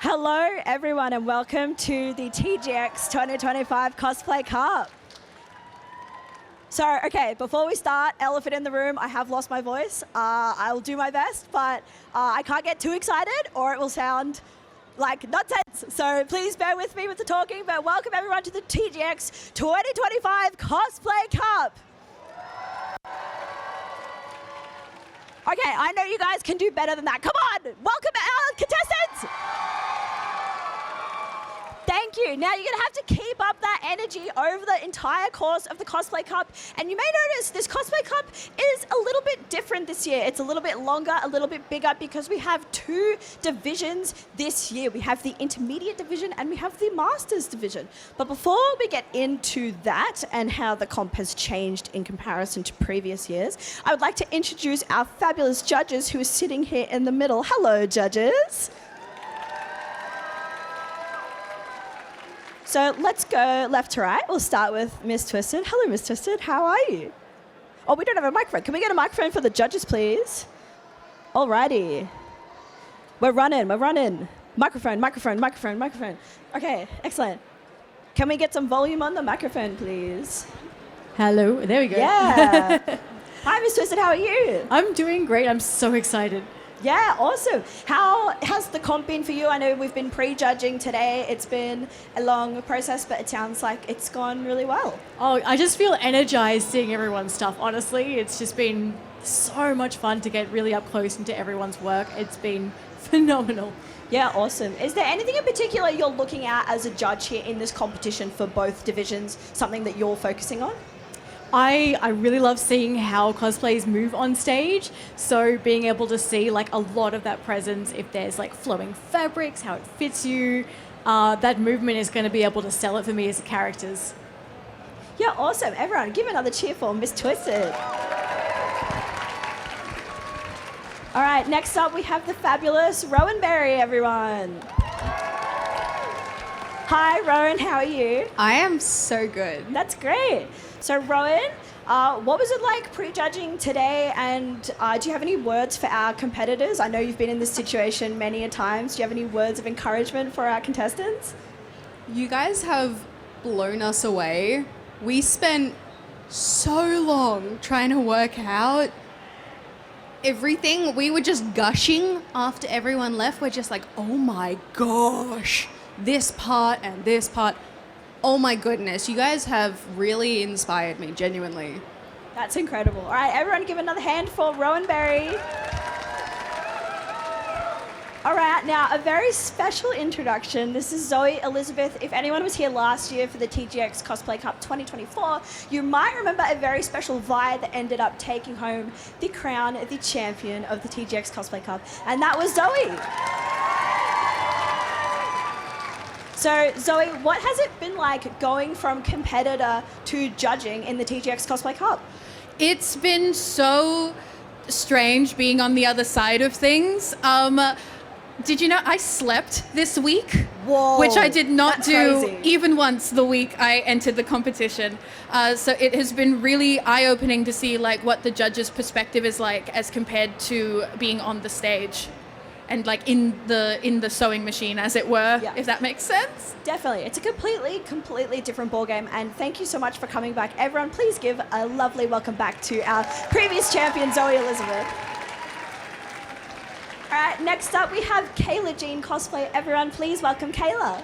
Hello, everyone, and welcome to the TGX 2025 Cosplay Cup. So, okay, before we start, elephant in the room, I have lost my voice. I'll do my best, but I can't get too excited or it will sound like nonsense. So please bear with me with the talking, but welcome everyone to the TGX 2025 Cosplay Cup. Okay, I know you guys can do better than that. Come on, welcome our contestants. Thank you. Now you're going to have to keep up that energy over the entire course of the Cosplay Cup. And you may notice this Cosplay Cup is a little bit different this year. It's a little bit longer, a little bit bigger because we have two divisions this year. We have the Intermediate Division and we have the Masters Division. But before we get into that and how the comp has changed in comparison to previous years, I would like to introduce our fabulous judges who are sitting here in the middle. Hello, judges. So let's go left to right. We'll start with Miss Twisted. Hello, Miss Twisted. How are you? Oh, we don't have a microphone. Can we get a microphone for the judges, please? Alrighty. We're running. Microphone. Okay, excellent. Can we get some volume on the microphone, please? Hello. There we go. Yeah. Hi, Miss Twisted. How are you? I'm doing great. I'm so excited. Yeah, awesome. How has the comp been for you? I know we've been pre-judging today. It's been a long process, but it sounds like it's gone really well. Oh, I just feel energized seeing everyone's stuff, honestly. It's just been so much fun to get really up close into everyone's work. It's been phenomenal. Yeah, awesome. Is there anything in particular you're looking at as a judge here in this competition for both divisions, something that you're focusing on? I really love seeing how cosplays move on stage. So being able to see like a lot of that presence, if there's like flowing fabrics, how it fits you, that movement is going to be able to sell it for me as characters. Yeah, awesome. Everyone, give another cheer for Miss Twisted. All right, next up we have the fabulous Rowenberry, everyone. Hi, Rowan, how are you? I am so good. That's great. So, Rowan, what was it like pre-judging today, and do you have any words for our competitors? I know you've been in this situation many a times. Do you have any words of encouragement for our contestants? You guys have blown us away. We spent so long trying to work out everything. We were just gushing after everyone left. We're just like, oh my gosh, this part and this part. Oh my goodness, you guys have really inspired me, genuinely. That's incredible. All right, everyone give another hand for Rowenberry. All right, now a very special introduction. This is Zoe Elizabeth. If anyone was here last year for the TGX Cosplay Cup 2024, you might remember a very special Vi that ended up taking home the crown of the champion of the TGX Cosplay Cup, and that was Zoe. So, Zoe, what has it been like going from competitor to judging in the TGX Cosplay Cup? It's been so strange being on the other side of things. Did you know I slept this week? Whoa, which I did not do crazy. Even once the week I entered the competition. So it has been really eye-opening to see like what the judges' perspective is like as compared to being on the stage. And like in the sewing machine, as it were, Yeah. if that makes sense. Definitely. It's a completely different ballgame. And thank you so much for coming back. Everyone, please give a lovely welcome back to our previous champion, Zoe Elizabeth. All right, next up we have Kayla Jean Cosplay. Everyone, please welcome Kayla.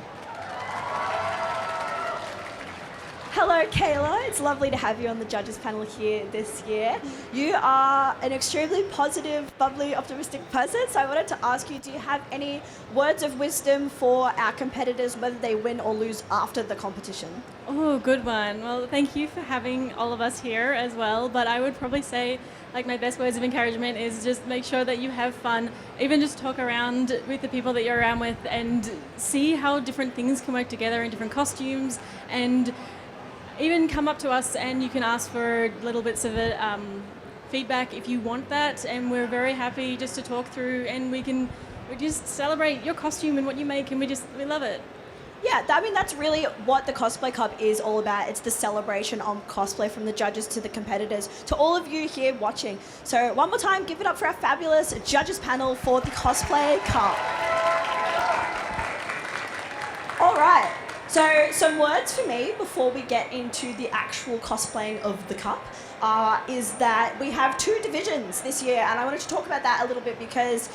Hello, Kayla. It's lovely to have you on the judges panel here this year. You are an extremely positive, bubbly, optimistic person. So I wanted to ask you, do you have any words of wisdom for our competitors, whether they win or lose after the competition? Oh, good one. Well, thank you for having all of us here as well. But I would probably say, like, my best words of encouragement is just make sure that you have fun. Even just talk around with the people that you're around with and see how different things can work together in different costumes, and even come up to us and you can ask for little bits of feedback if you want that, and we're very happy just to talk through, and we just celebrate your costume and what you make, and we love it. Yeah, I mean, that's really what the Cosplay Cup is all about. It's the celebration of cosplay from the judges to the competitors, to all of you here watching. So one more time, give it up for our fabulous judges panel for the Cosplay Cup. right. So some words for me before we get into the actual cosplaying of the cup is that we have 2 divisions this year, and I wanted to talk about that a little bit because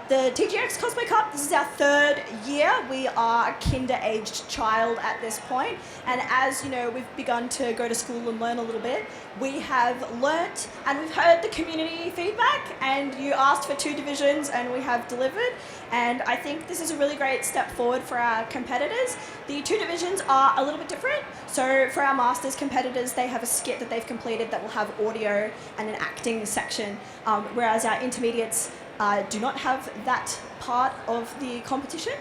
the TGX Cosplay Cup, this is our 3rd year. We are a kinder-aged child at this point, and as you know, we've begun to go to school and learn a little bit. We have learnt and we've heard the community feedback, and you asked for 2 divisions and we have delivered, and I think this is a really great step forward for our competitors. The 2 divisions are a little bit different. So for our Masters competitors, they have a skit that they've completed that will have audio and an acting section, whereas our intermediates do not have that part of the competition.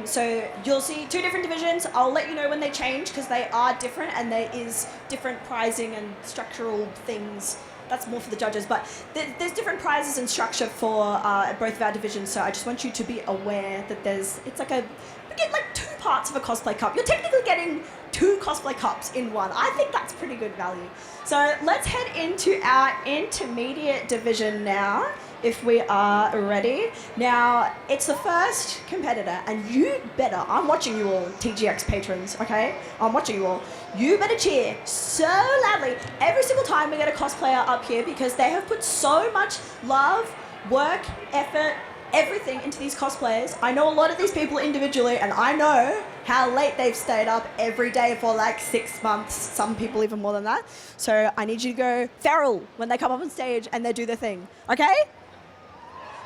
So you'll see 2 different divisions. I'll let you know when they change because they are different and there is different pricing and structural things. That's more for the judges, but there's different prizes and structure for both of our divisions. So I just want you to be aware that it's like we get like 2 parts of a cosplay cup. You're technically getting 2 cosplay cups in one. I think that's pretty good value. So let's head into our intermediate division now, if we are ready. Now, it's the first competitor, and you better, I'm watching you all, TGX patrons, okay? I'm watching you all. You better cheer so loudly every single time we get a cosplayer up here because they have put so much love, work, effort, everything into these cosplayers. I know a lot of these people individually, and I know how late they've stayed up every day for like 6 months, some people even more than that. So I need you to go feral when they come up on stage and they do their thing, okay?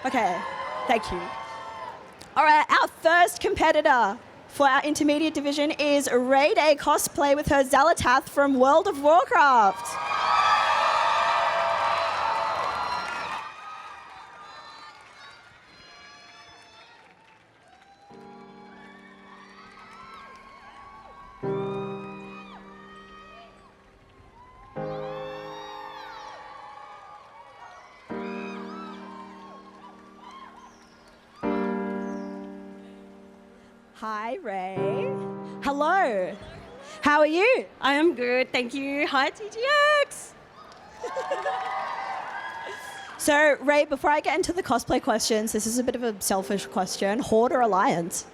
Okay, thank you. All right, our first competitor for our intermediate division is Ray Day Cosplay with her Xal'atath from World of Warcraft. Hi, Ray. Hello. How are you? I am good, thank you. Hi, TGX. So, Ray, before I get into the cosplay questions, this is a bit of a selfish question. Horde or Alliance?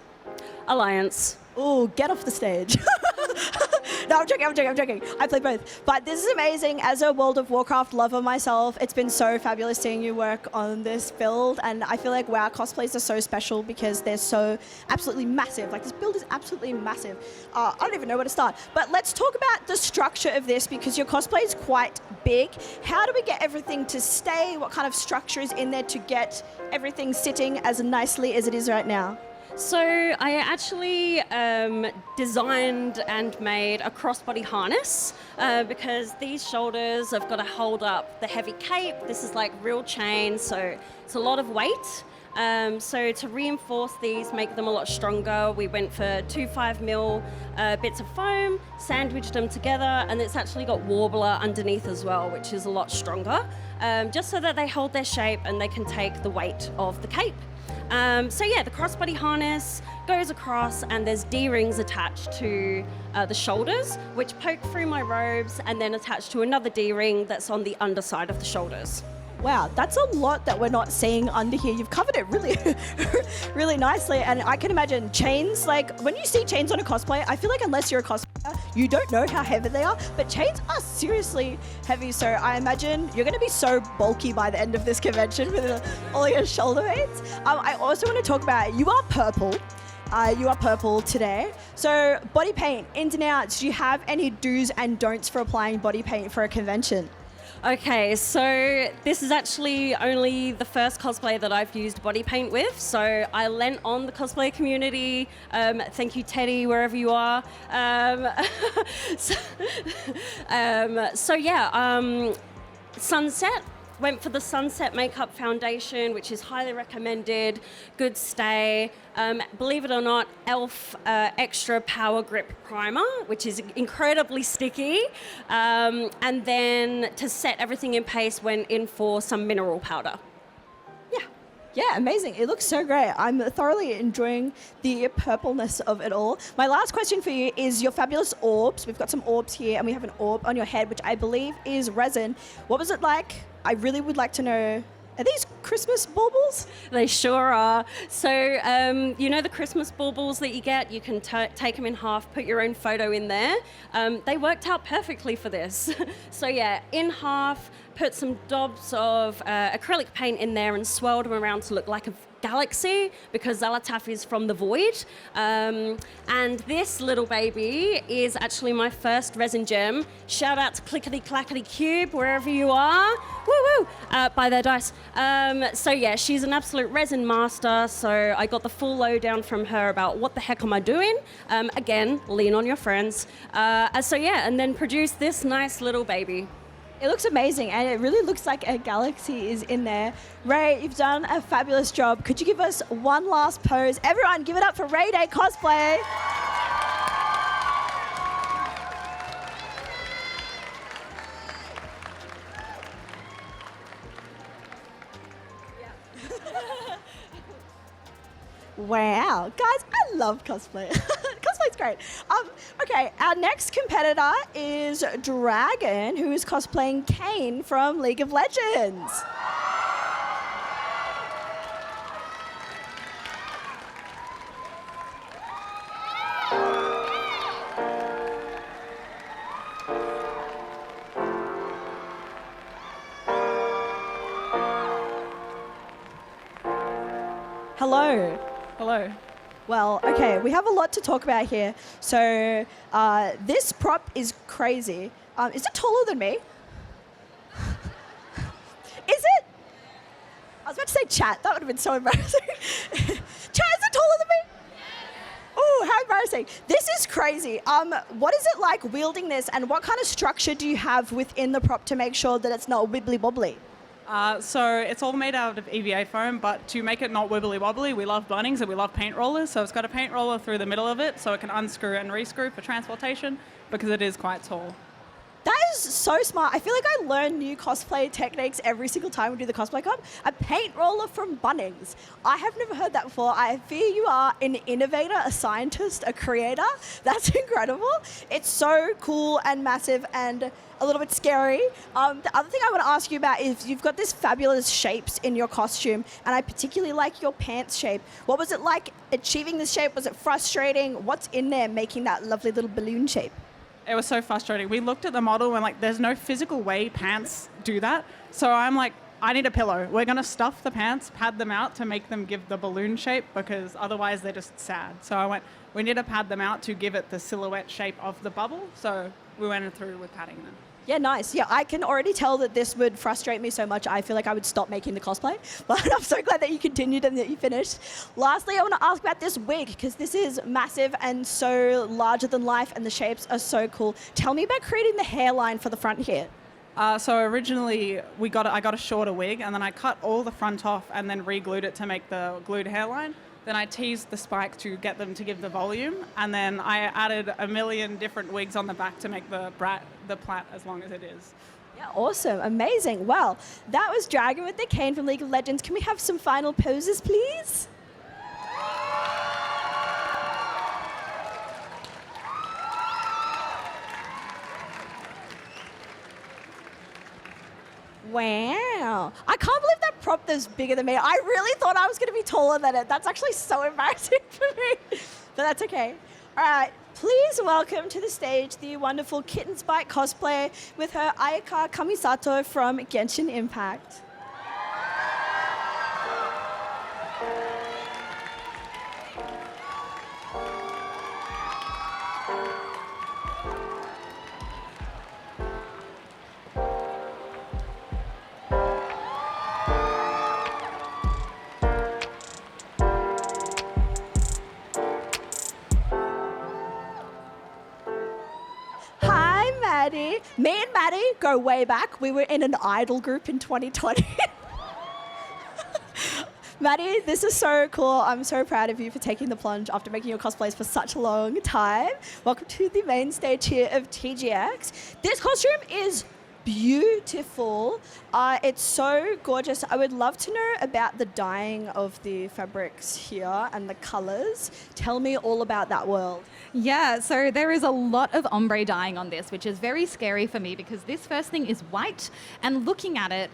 Alliance. Ooh, get off the stage. No, I'm joking. I play both. But this is amazing. As a World of Warcraft lover myself, it's been so fabulous seeing you work on this build. And I feel like WoW cosplays are so special because they're so absolutely massive. Like, this build is absolutely massive. I don't even know where to start. But let's talk about the structure of this because your cosplay is quite big. How do we get everything to stay? What kind of structure is in there to get everything sitting as nicely as it is right now? So I actually designed and made a crossbody harness because these shoulders have got to hold up the heavy cape. This is like real chain, so it's a lot of weight. So to reinforce these, make them a lot stronger, we went for 2 5mm bits of foam, sandwiched them together, and it's actually got warbler underneath as well, which is a lot stronger, just so that they hold their shape and they can take the weight of the cape. So yeah, the crossbody harness goes across and there's D-rings attached to the shoulders, which poke through my robes and then attached to another D-ring that's on the underside of the shoulders. Wow, that's a lot that we're not seeing under here. You've covered it really, really nicely. And I can imagine chains, like when you see chains on a cosplay, I feel like unless you're a cosplayer, you don't know how heavy they are, but chains are seriously heavy. So I imagine you're going to be so bulky by the end of this convention with all your shoulder weights. I also want to talk about, you are purple. You are purple today. So body paint, ins and outs, do you have any do's and don'ts for applying body paint for a convention? Okay, so this is actually only the first cosplay that I've used body paint with, so I lent on the cosplay community. Thank you, Teddy, wherever you are. Sunset. Went for the Sunset Makeup Foundation, which is highly recommended, good stay. Believe it or not, e.l.f. Extra Power Grip Primer, which is incredibly sticky. And then to set everything in pace, went in for some mineral powder. Yeah, amazing. It looks so great. I'm thoroughly enjoying the purpleness of it all. My last question for you is your fabulous orbs. We've got some orbs here, and we have an orb on your head, which I believe is resin. What was it like? I really would like to know Are these Christmas baubles? They sure are. So, you know the Christmas baubles that you get? You can take them in half, put your own photo in there. They worked out perfectly for this. So yeah, in half, put some dobs of acrylic paint in there and swirled them around to look like a galaxy, because Xal'atath is from the void. And this little baby is actually my first resin gem. Shout out to Clickety Clackety Cube, wherever you are. Woo woo! Buy their dice. So yeah, she's an absolute resin master, so I got the full lowdown from her about what the heck am I doing. Again, lean on your friends. So yeah, and then produce this nice little baby. It looks amazing, and it really looks like a galaxy is in there. Ray, you've done a fabulous job. Could you give us one last pose? Everyone, give it up for Ray Day Cosplay. Wow, guys, I love cosplay. Cosplay's great. Okay, our next competitor is Dragon, who is cosplaying Kayn from League of Legends. Hello. Hello. Well, okay, we have a lot to talk about here. So this prop is crazy. Is it taller than me? Is it? I was about to say chat. That would have been so embarrassing. Chat, is it taller than me? Oh, how embarrassing. This is crazy. What is it like wielding this, and what kind of structure do you have within the prop to make sure that it's not wibbly wobbly? So it's all made out of EVA foam, but to make it not wibbly wobbly, we love bunnings and we love paint rollers. So it's got a paint roller through the middle of it, so it can unscrew and rescrew for transportation, because it is quite tall. That is so smart. I feel like I learn new cosplay techniques every single time we do the Cosplay Cup. A paint roller from Bunnings. I have never heard that before. I fear you are an innovator, a scientist, a creator. That's incredible. It's so cool and massive and a little bit scary. The other thing I want to ask you about is you've got this fabulous shapes in your costume, and I particularly like your pants shape. What was it like achieving this shape? Was it frustrating? What's in there making that lovely little balloon shape? It was so frustrating. We looked at the model and there's no physical way pants do that. So I'm like, I need a pillow. We're going to stuff the pants, pad them out to make them give the balloon shape, because otherwise they're just sad. So I went, we need to pad them out to give it the silhouette shape of the bubble. So we went through with padding them. Yeah, nice. Yeah, I can already tell that this would frustrate me so much. I feel like I would stop making the cosplay. But I'm so glad that you continued and that you finished. Lastly, I want to ask about this wig, because this is massive and so larger than life, and the shapes are so cool. Tell me about creating the hairline for the front here. So originally I got a shorter wig, and then I cut all the front off and then re-glued it to make the glued hairline. Then I teased the spike to get them to give the volume, and then I added a million different wigs on the back to make the plait as long as it is. Yeah, awesome. Amazing. Well, that was Dragon with the Kayn from League of Legends. Can we have some final poses, please? Wow. I can't believe that prop is bigger than me. I really thought I was going to be taller than it. That's actually so embarrassing for me. But that's okay. All right. Please welcome to the stage the wonderful Kittenspike cosplay with her Ayaka Kamisato from Genshin Impact. Me and Maddie go way back. We were in an idol group in 2020. Maddie, this is so cool. I'm so proud of you for taking the plunge after making your cosplays for such a long time. Welcome to the main stage here of TGX. This costume is beautiful. It's so gorgeous. I would love to know about the dyeing of the fabrics here and the colors. Tell me all about that world. Yeah, so there is a lot of ombre dyeing on this, which is very scary for me because this first thing is white, and looking at it,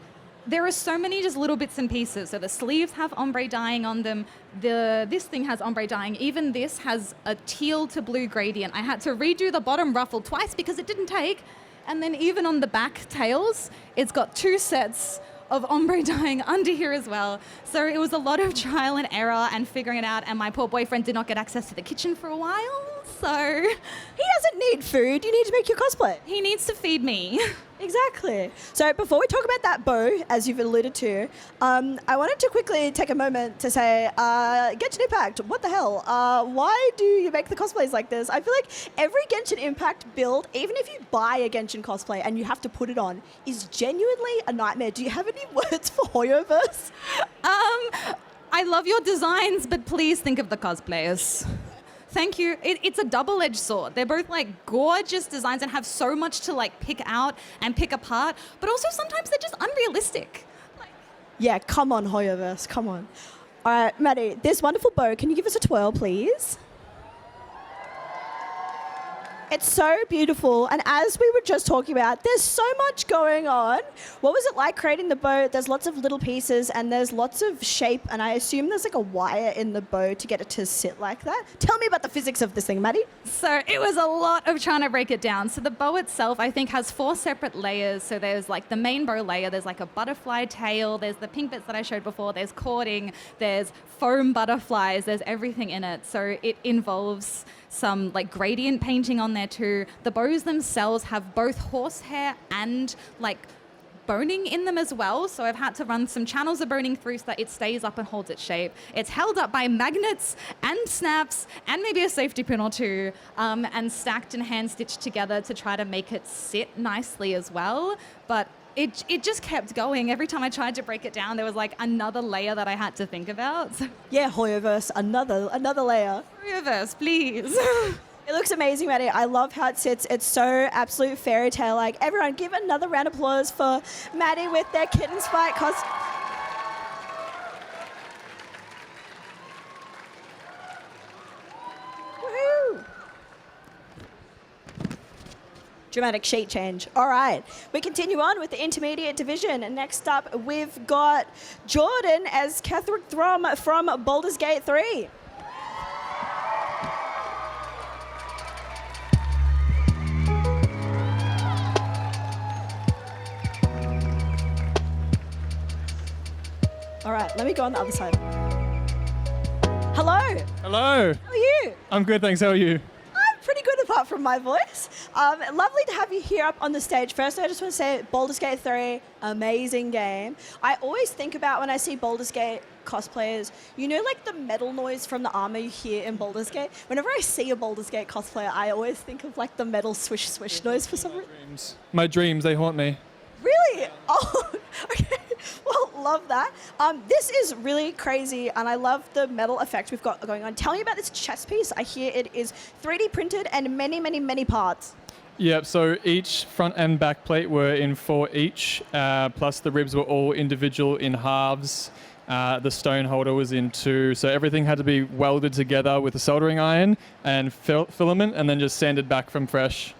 there are so many just little bits and pieces. So the sleeves have ombre dyeing on them. This thing has ombre dyeing. Even this has a teal to blue gradient. I had to redo the bottom ruffle twice because it didn't take. And then even on the back tails, it's got 2 sets of ombre dyeing under here as well. So it was a lot of trial and error and figuring it out. And my poor boyfriend did not get access to the kitchen for a while. So He doesn't need food. You need to make your cosplay. he needs to feed me. Exactly. So before we talk about that bow, as you've alluded to, I wanted to quickly take a moment to say, Genshin Impact, what the hell? Why do you make the cosplays like this? I feel like every Genshin Impact build, even if you buy a Genshin cosplay and you have to put it on, is genuinely a nightmare. Do you have any words for Hoyoverse? I love your designs, but please think of the cosplayers. Thank you. It's a double-edged sword. They're both like gorgeous designs and have so much to like pick out and pick apart, but also sometimes they're just unrealistic. Yeah, come on, Hoyoverse, come on. All right, Maddie, this wonderful bow, can you give us a twirl, please? It's so beautiful, and as we were just talking about, there's so much going on. What was it like creating the bow? There's lots of little pieces, and there's lots of shape, and I assume there's like a wire in the bow to get it to sit like that. Tell me about the physics of this thing, Maddie. So it was a lot of trying to break it down. So the bow itself, I think, has 4 separate layers. So there's like the main bow layer, there's like a butterfly tail, there's the pink bits that I showed before, there's cording, there's foam butterflies, there's everything in it. So it involves some like gradient painting on there too. The bows themselves have both horsehair and like boning in them as well. So I've had to run some channels of boning through so that it stays up and holds its shape. It's held up by magnets and snaps and maybe a safety pin or 2 and stacked and hand stitched together to try to make it sit nicely as well. But it just kept going. Every time I tried to break it down, there was like another layer that I had to think about. So, Yeah, Hoyoverse, another layer. reverse, please. It looks amazing, Maddie. I love how it sits. It's so absolute fairy tale. Like, everyone, give another round of applause for Maddie with their Kittenspike costume. Woohoo! Dramatic sheet change. All right. We continue on with the intermediate division. And next up, we've got Jordyn as Ketheric Thorm from Baldur's Gate 3. All right, let me go on the other side. Hello. Hello. How are you? I'm good, thanks. How are you? I'm pretty good apart from my voice. Lovely to have you here up on the stage. Firstly, I just want to say Baldur's Gate 3, amazing game. I always think about when I see Baldur's Gate cosplayers, you know, like the metal noise from the armor you hear in Baldur's Gate? Whenever I see a Baldur's Gate cosplayer, I always think of like the metal swish swish noise for some reason. My dreams, they haunt me. Really? Oh, okay. Well, love that. This is really crazy, and I love the metal effect we've got going on. Tell me about this chest piece. I hear it is 3D printed and many, many, many parts. Yep, so each front and back plate were in 4 each, plus the ribs were all individual in halves. The stone holder was in 2, so everything had to be welded together with a soldering iron and filament, and then just sanded back from fresh.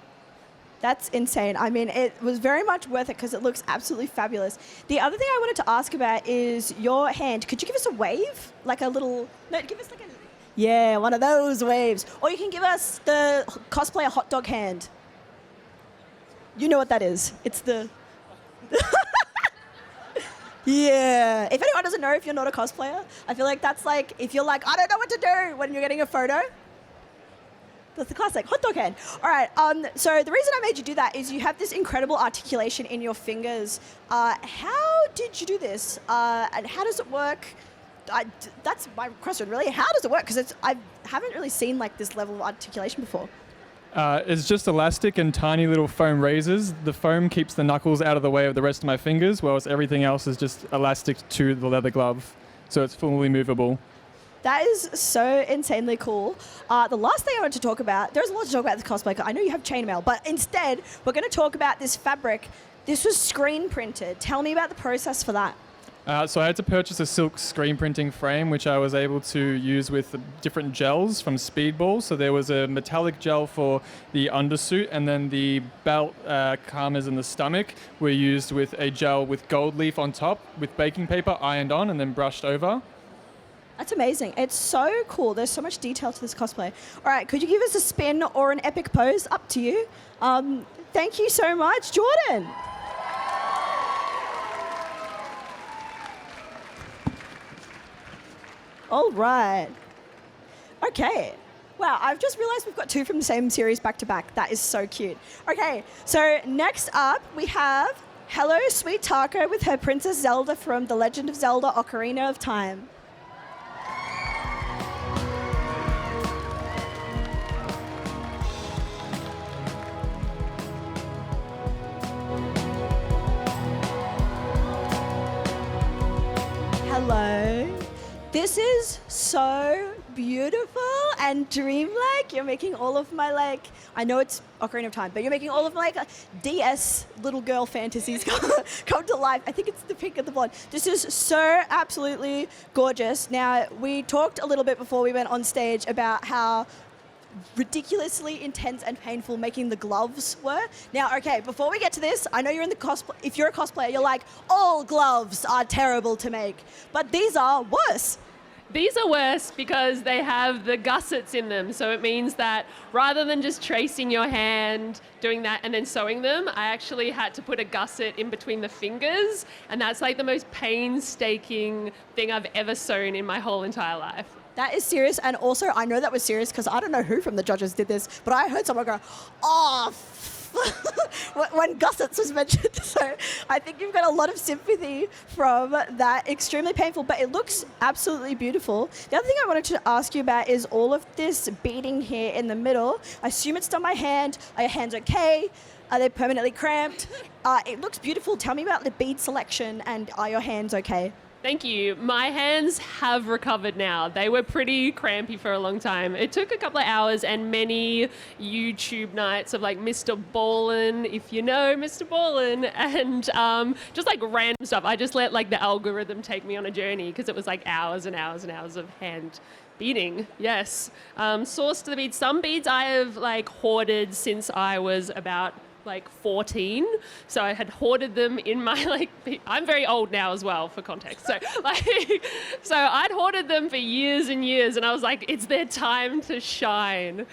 That's insane. I mean, it was very much worth it because it looks absolutely fabulous. The other thing I wanted to ask about is your hand. Could you give us a wave? Like a little... No, give us like a... Yeah, one of those waves. Or you can give us the cosplayer hot dog hand. You know what that is. It's the... Yeah. If anyone doesn't know, if you're not a cosplayer, I feel like that's like, if you're like, I don't know what to do when you're getting a photo. That's the classic hot dog hand. All right. So the reason I made you do that is you have this incredible articulation in your fingers. How did you do this? And how does it work? That's my question, really. How does it work? Because I haven't really seen like this level of articulation before. It's just elastic and tiny little foam razors. The foam keeps the knuckles out of the way of the rest of my fingers, whilst everything else is just elastic to the leather glove, so it's fully movable. That is so insanely cool. The last thing I want to talk about, there's a lot to talk about this cosplay. I know you have chainmail, but instead, we're going to talk about this fabric. This was screen printed. Tell me about the process for that. So I had to purchase a silk screen printing frame, which I was able to use with different gels from Speedball. So there was a metallic gel for the undersuit, and then the belt calmers in the stomach were used with a gel with gold leaf on top, with baking paper ironed on and then brushed over. That's amazing. It's so cool. There's so much detail to this cosplay. All right, could you give us a spin or an epic pose? Up to you. Thank you so much, Jordyn. All right. Okay. Wow, I've just realized we've got two from the same series back to back. That is so cute. Okay, so next up we have Hello Sweet Taco with her Princess Zelda from The Legend of Zelda Ocarina of Time. Hello. This is so beautiful and dreamlike. You're making all of my, like, I know it's Ocarina of Time, but you're making all of my, like, DS little girl fantasies come to life. I think it's the pink and the blonde. This is so absolutely gorgeous. Now, we talked a little bit before we went on stage about how ridiculously intense and painful making the gloves were. Now, okay, before we get to this, I know you're in the cosplay. If you're a cosplayer, you're like, all gloves are terrible to make, but these are worse. These are worse because they have the gussets in them. So it means that rather than just tracing your hand, doing that and then sewing them, I actually had to put a gusset in between the fingers. And that's like the most painstaking thing I've ever sewn in my whole entire life. That is serious, and also I know that was serious because I don't know who from the judges did this, but I heard someone go, oh, when gussets was mentioned. So I think you've got a lot of sympathy from that. Extremely painful, but it looks absolutely beautiful. The other thing I wanted to ask you about is all of this beading here in the middle. I assume it's done by hand. Are your hands okay? Are they permanently cramped? It looks beautiful. Tell me about the bead selection, and are your hands okay? Thank you. My hands have recovered now. They were pretty crampy for a long time. It took a couple of hours and many YouTube nights of like Mr. Ballin, if you know Mr. Ballin, and just like random stuff. I just let like the algorithm take me on a journey because it was like hours and hours and hours of hand beading. Yes. Sourced the beads. Some beads I have like hoarded since I was about like 14, so I had hoarded them in my like. I'm very old now as well, for context. So so I'd hoarded them for years and years, and I was like, it's their time to shine.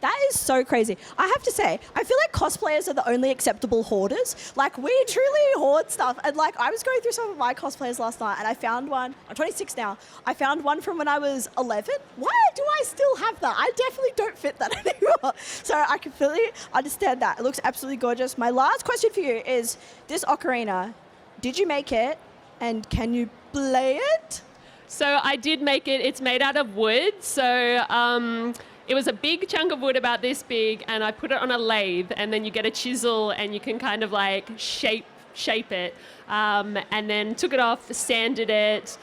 That is so crazy. I have to say, I feel like cosplayers are the only acceptable hoarders. Like, we truly hoard stuff. And like, I was going through some of my cosplays last night and I found one, I'm 26 now, I found one from when I was 11. Why do I still have that? I definitely don't fit that anymore. So I completely understand that. It looks absolutely gorgeous. My last question for you is, this ocarina, did you make it and can you play it? So I did make it. It's made out of wood. So it was a big chunk of wood about this big, and I put it on a lathe, and then you get a chisel and you can kind of like shape it, and then took it off, sanded it,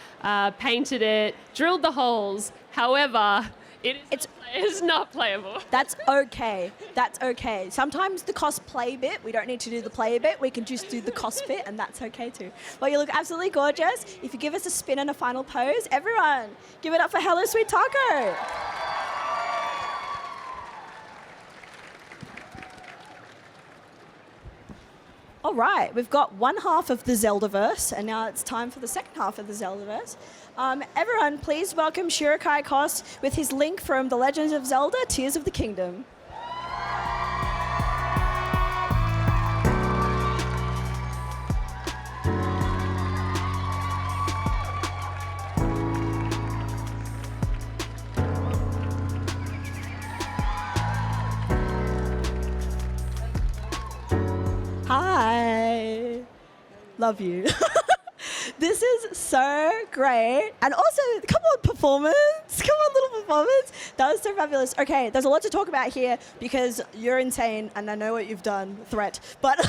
painted it, drilled the holes. However, it's not playable. That's okay. That's okay. Sometimes the cosplay bit, we don't need to do the play bit. We can just do the cos bit, and that's okay too. Well, you look absolutely gorgeous. If you give us a spin and a final pose, everyone, give it up for Hello Sweet Taco. All right, we've got one half of the Zeldaverse, and now it's time for the second half of the Zeldaverse. Everyone, please welcome Shirokarai Kos with his link from The Legend of Zelda, Tears of the Kingdom. Hi. Love you. This is so great. And also, come on, performance. Come on, little performance. That was so fabulous. Okay, there's a lot to talk about here because you're insane and I know what you've done, threat. But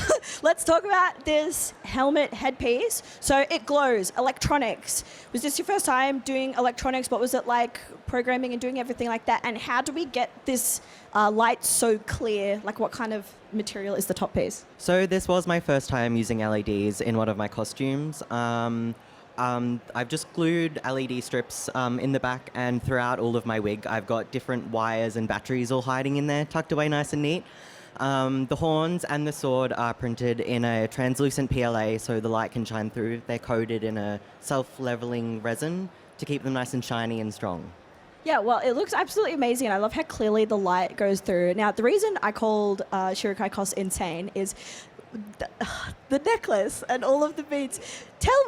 let's talk about this helmet headpiece. So it glows, electronics. Was this your first time doing electronics? What was it like programming and doing everything like that? And how do we get this light so clear? Like, what kind of material is the top piece? So this was my first time using LEDs in one of my costumes. I've just glued LED strips in the back and throughout all of my wig. I've got different wires and batteries all hiding in there, tucked away nice and neat. The horns and the sword are printed in a translucent PLA so the light can shine through. They're coated in a self-leveling resin to keep them nice and shiny and strong. Yeah, well, it looks absolutely amazing, and I love how clearly the light goes through. Now, the reason I called Shirokarai Cos insane is the necklace and all of the beads. Tell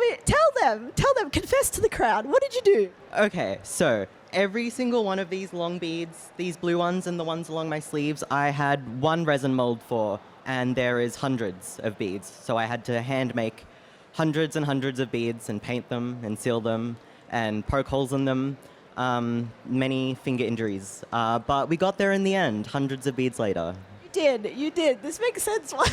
them, confess to the crowd. What did you do? Okay, so every single one of these long beads, these blue ones and the ones along my sleeves, I had one resin mold for, and there is hundreds of beads. So I had to hand make hundreds and hundreds of beads and paint them and seal them and poke holes in them. Many finger injuries. But we got there in the end, hundreds of beads later. You did. This makes sense why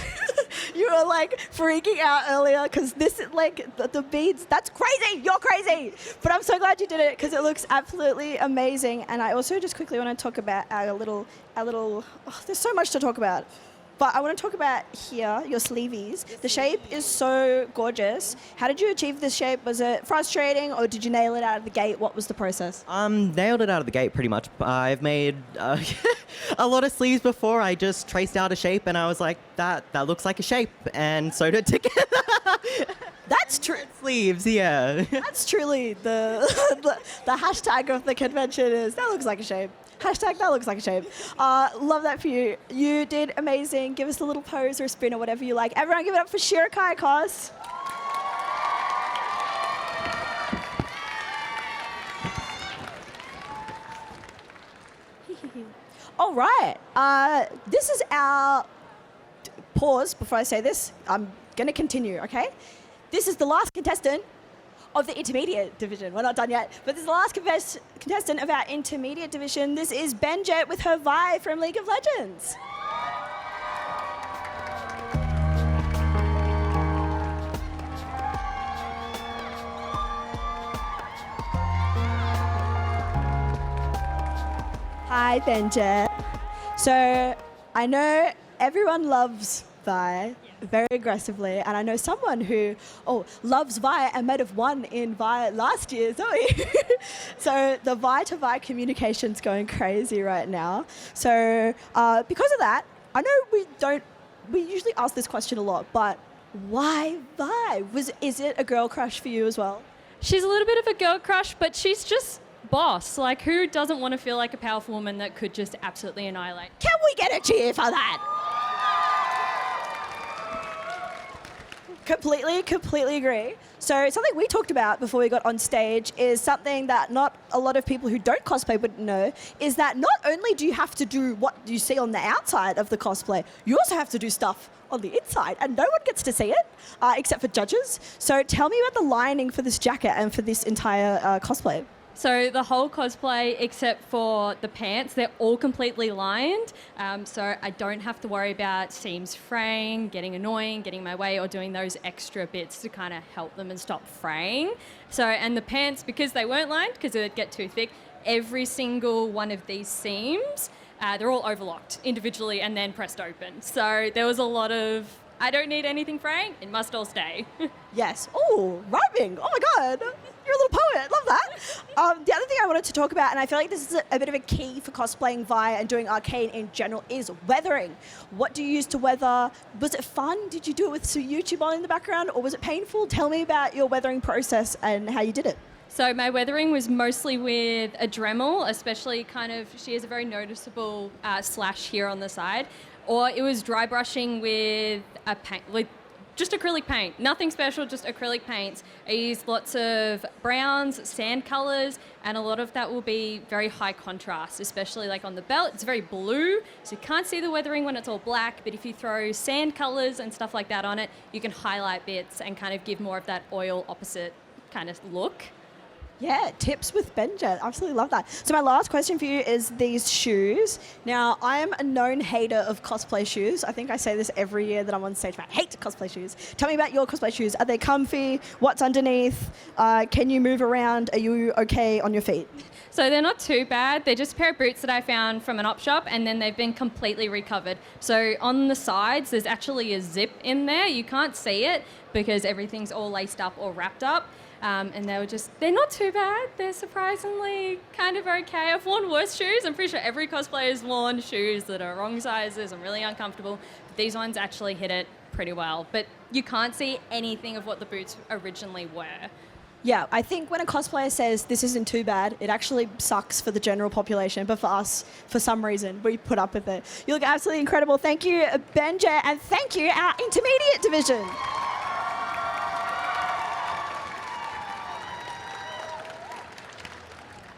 you were like freaking out earlier because this, like, the beads, that's crazy. You're crazy. But I'm so glad you did it because it looks absolutely amazing. And I also just quickly want to talk about our little, there's so much to talk about. But I want to talk about here, your sleeveys. The shape is so gorgeous. How did you achieve this shape? Was it frustrating or did you nail it out of the gate? What was the process? Nailed it out of the gate pretty much. I've made a lot of sleeves before. I just traced out a shape and I was like, that looks like a shape, and sewed it together. That's true. Sleeves, yeah. That's truly the hashtag of the convention is, that looks like a shape. Hashtag that looks like a shape. Love that for you. You did amazing. Give us a little pose or a spin or whatever you like. Everyone give it up for Shirokarai Cos. All right. This is our pause before I say this. I'm going to continue, okay? This is the last contestant of the intermediate division. We're not done yet, but this is the last contestant of our intermediate division. This is Benjetttt with her Vi from League of Legends. Hi, Benjetttt. So I know everyone loves Vi very aggressively, and I know someone who loves Vi and might have won in Vi last year, Zoe. So the Vi to Vi communication's going crazy right now. So because of that, I know we usually ask this question a lot, but why Vi? Is it a girl crush for you as well? She's a little bit of a girl crush, but she's just boss. Like, who doesn't want to feel like a powerful woman that could just absolutely annihilate? Can we get a cheer for that? Completely agree. So something we talked about before we got on stage is something that not a lot of people who don't cosplay would know, is that not only do you have to do what you see on the outside of the cosplay, you also have to do stuff on the inside, and no one gets to see it except for judges. So tell me about the lining for this jacket and for this entire cosplay. So the whole cosplay, except for the pants, they're all completely lined. So I don't have to worry about seams fraying, getting annoying, getting in my way, or doing those extra bits to kind of help them and stop fraying. So, and the pants, because they weren't lined, because it would get too thick, every single one of these seams, they're all overlocked individually and then pressed open. So there was a lot of, I don't need anything fraying, it must all stay. Yes. Oh, rhyming. Oh my God. You're a little poet. Love that. The other thing I wanted to talk about, and I feel like this is a bit of a key for cosplaying Vi and doing arcane in general, is weathering. What do you use to weather? Was it fun? Did you do it with some YouTube on in the background, or was it painful? Tell me about your weathering process and how you did it. So my weathering was mostly with a Dremel, especially she has a very noticeable slash here on the side, or it was dry brushing with a paint, just acrylic paint, nothing special, just acrylic paints. I use lots of browns, sand colors, and a lot of that will be very high contrast, especially like on the belt. It's very blue, so you can't see the weathering when it's all black, but if you throw sand colors and stuff like that on it, you can highlight bits and kind of give more of that oil opposite kind of look. Yeah, tips with Benjetttt. Absolutely love that. So my last question for you is these shoes. Now, I am a known hater of cosplay shoes. I think I say this every year that I'm on stage, but I hate cosplay shoes. Tell me about your cosplay shoes. Are they comfy? What's underneath? Can you move around? Are you okay on your feet? So they're not too bad. They're just a pair of boots that I found from an op shop, and then they've been completely recovered. So on the sides, there's actually a zip in there. You can't see it because everything's all laced up or wrapped up. And they're not too bad. They're surprisingly kind of okay. I've worn worse shoes. I'm pretty sure every cosplayer has worn shoes that are wrong sizes and really uncomfortable. But these ones actually hit it pretty well. But you can't see anything of what the boots originally were. Yeah, I think when a cosplayer says this isn't too bad, it actually sucks for the general population. But for us, for some reason, we put up with it. You look absolutely incredible. Thank you, Benjetttt, and thank you, our intermediate division.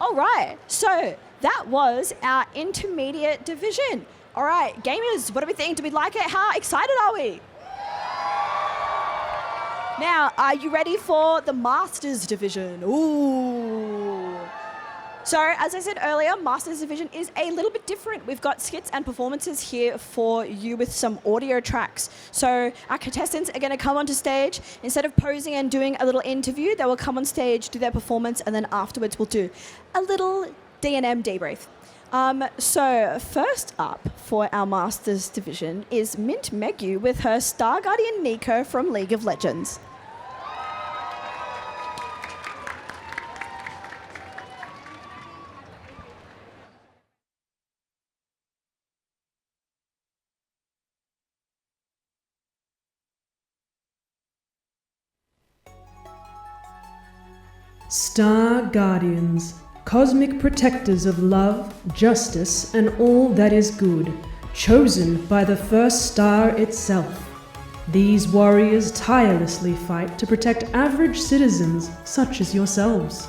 All right, so that was our intermediate division. All right, gamers, what do we think? Do we like it? How excited are we? Now, are you ready for the Masters Division? Ooh. So, as I said earlier, Masters Division is a little bit different. We've got skits and performances here for you with some audio tracks. So, our contestants are going to come onto stage. Instead of posing and doing a little interview, they will come on stage, do their performance, and then afterwards we'll do a little D&M debrief. So, first up for our Masters Division is Mintmeggu with her Star Guardian Neko from League of Legends. Star Guardians, cosmic protectors of love, justice, and all that is good, chosen by the first star itself. These warriors tirelessly fight to protect average citizens such as yourselves.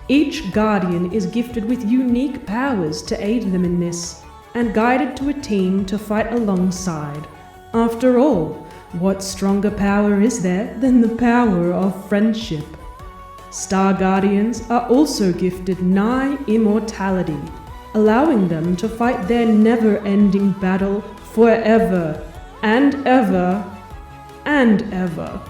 Each guardian is gifted with unique powers to aid them in this, and guided to a team to fight alongside. After all, what stronger power is there than the power of friendship? Star Guardians are also gifted nigh immortality, allowing them to fight their never-ending battle forever and ever and ever,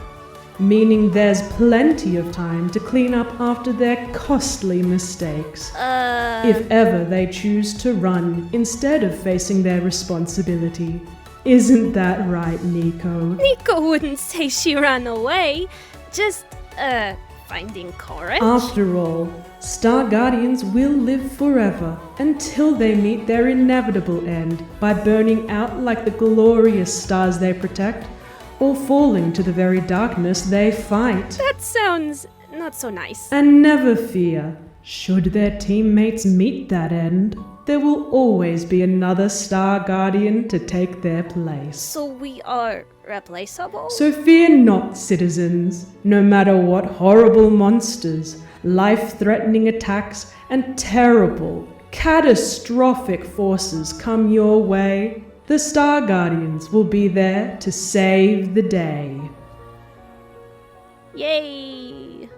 meaning there's plenty of time to clean up after their costly mistakes, if ever they choose to run instead of facing their responsibility. Isn't that right, Neko? Neko wouldn't say she ran away, just, finding courage. After all, Star Guardians will live forever until they meet their inevitable end by burning out like the glorious stars they protect, or falling to the very darkness they fight. That sounds not so nice. And never fear, should their teammates meet that end, there will always be another Star Guardian to take their place. So we are replaceable? So fear not, citizens. No matter what horrible monsters, life-threatening attacks, and terrible, catastrophic forces come your way, the Star Guardians will be there to save the day. Yay!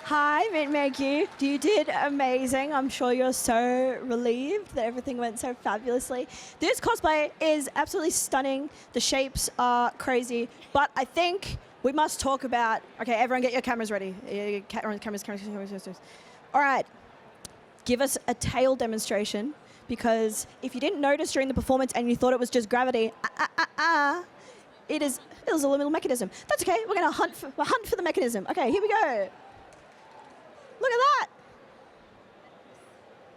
Hi, Mintmeggu. You did amazing. I'm sure you're so relieved that everything went so fabulously. This cosplay is absolutely stunning. The shapes are crazy, but I think we must talk about... Okay, everyone get your cameras ready. Cameras. All right. Give us a tail demonstration, because if you didn't notice during the performance and you thought it was just gravity, it was a little mechanism. That's okay. We're going to hunt for the mechanism. Okay, here we go. Look at that.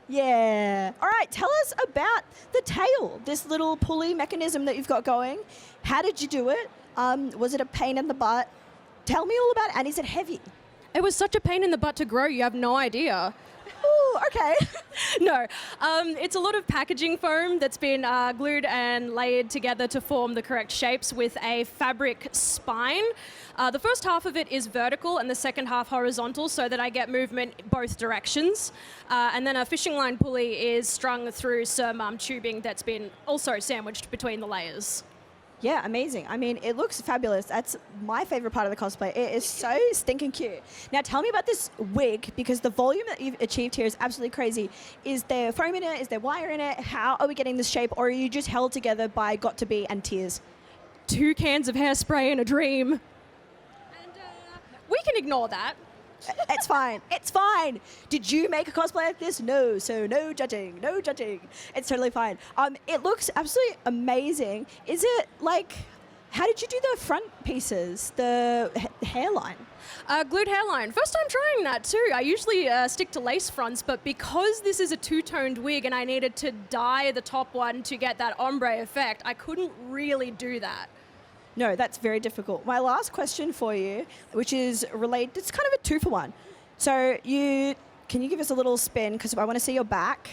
Yeah. All right, tell us about the tail, this little pulley mechanism that you've got going. How did you do it? Was it a pain in the butt? Tell me all about it. And is it heavy? It was such a pain in the butt to grow, you have no idea. Ooh, okay. No, it's a lot of packaging foam that's been glued and layered together to form the correct shapes with a fabric spine. The first half of it is vertical and the second half horizontal, so that I get movement both directions. And then a fishing line pulley is strung through some tubing that's been also sandwiched between the layers. Yeah, amazing. I mean, it looks fabulous. That's my favorite part of the cosplay. It is so stinking cute. Now, tell me about this wig, because the volume that you've achieved here is absolutely crazy. Is there foam in it? Is there wire in it? How are we getting this shape? Or are you just held together by got to be and tears? 2 cans of hairspray and a dream. And we can ignore that. It's fine. It's fine. Did you make a cosplay like this? No. So no judging. No judging. It's totally fine. It looks absolutely amazing. Is it like, how did you do the front pieces, the hairline? Glued hairline. First time trying that too. I usually stick to lace fronts, but because this is a two-toned wig and I needed to dye the top one to get that ombre effect, I couldn't really do that. No, that's very difficult. My last question for you, which is related, it's kind of a 2-for-1. So can you give us a little spin, because I want to see your back.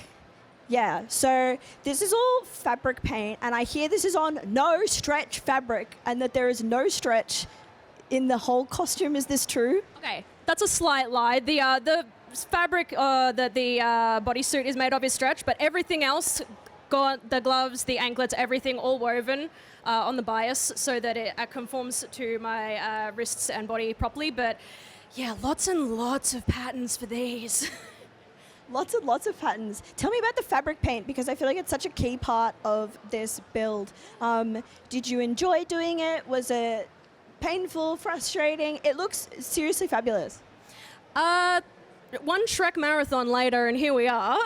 Yeah, so this is all fabric paint, and I hear this is on no stretch fabric, and that there is no stretch in the whole costume. Is this true? Okay, that's a slight lie. The fabric that the bodysuit is made of is stretch, but everything else, got the gloves, the anklets, everything all woven on the bias so that it conforms to my wrists and body properly. But yeah, lots and lots of patterns for these. Lots and lots of patterns. Tell me about the fabric paint, because I feel like it's such a key part of this build. Did you enjoy doing it? Was it painful, frustrating? It looks seriously fabulous. One Shrek marathon later, and here we are.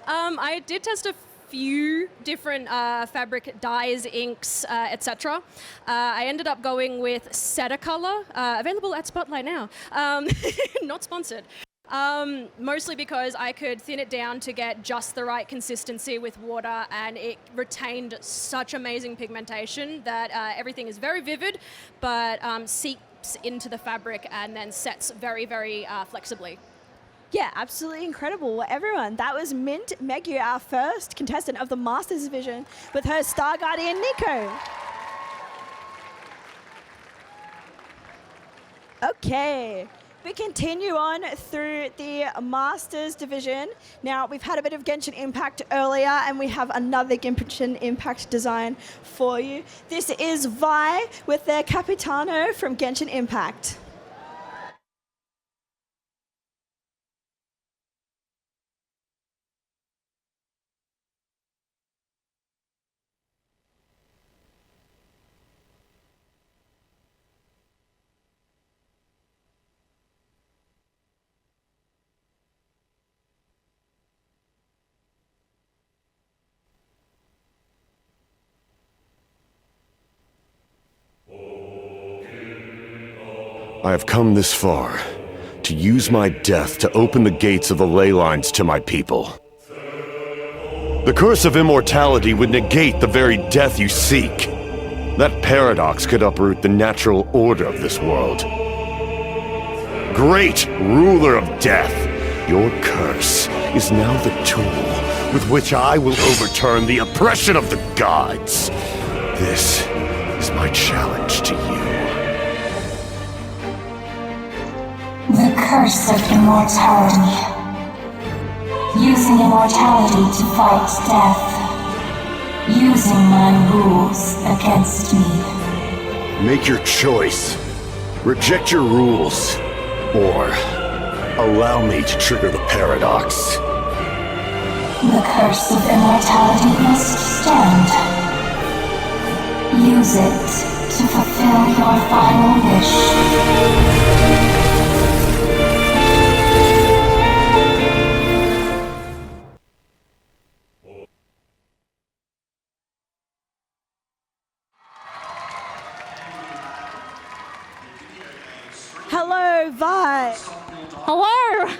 I did test a few different fabric dyes, inks, etc. I ended up going with Cetacolor, available at Spotlight now. Not sponsored. Mostly because I could thin it down to get just the right consistency with water, and it retained such amazing pigmentation that everything is very vivid, but seeps into the fabric and then sets very, very flexibly. Yeah, absolutely incredible. Well, everyone, that was Mintmeggu, our first contestant of the Masters Division, with her Star Guardian Neko. Okay. We continue on through the Masters Division. Now, we've had a bit of Genshin Impact earlier, and we have another Genshin Impact design for you. This is Vi with their Capitano from Genshin Impact. I have come this far, to use my death to open the gates of the ley lines to my people. The curse of immortality would negate the very death you seek. That paradox could uproot the natural order of this world. Great ruler of death, your curse is now the tool with which I will overturn the oppression of the gods. This is my challenge to you. The curse of immortality. Using immortality to fight death. Using my rules against me. Make your choice. Reject your rules. Or allow me to trigger the paradox. The curse of immortality must stand. Use it to fulfill your final wish. Hello, Vi. Hello.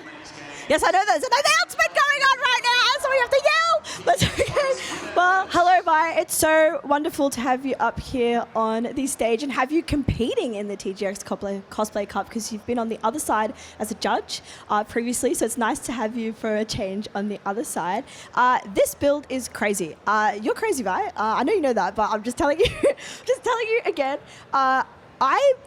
Yes, I know there's an announcement going on right now, so we have to yell. That's okay. Well, hello, Vi. It's so wonderful to have you up here on the stage and have you competing in the TGX Cosplay Cup, because you've been on the other side as a judge previously, so it's nice to have you for a change on the other side. This build is crazy. You're crazy, Vi. I know you know that, but I'm just telling you again.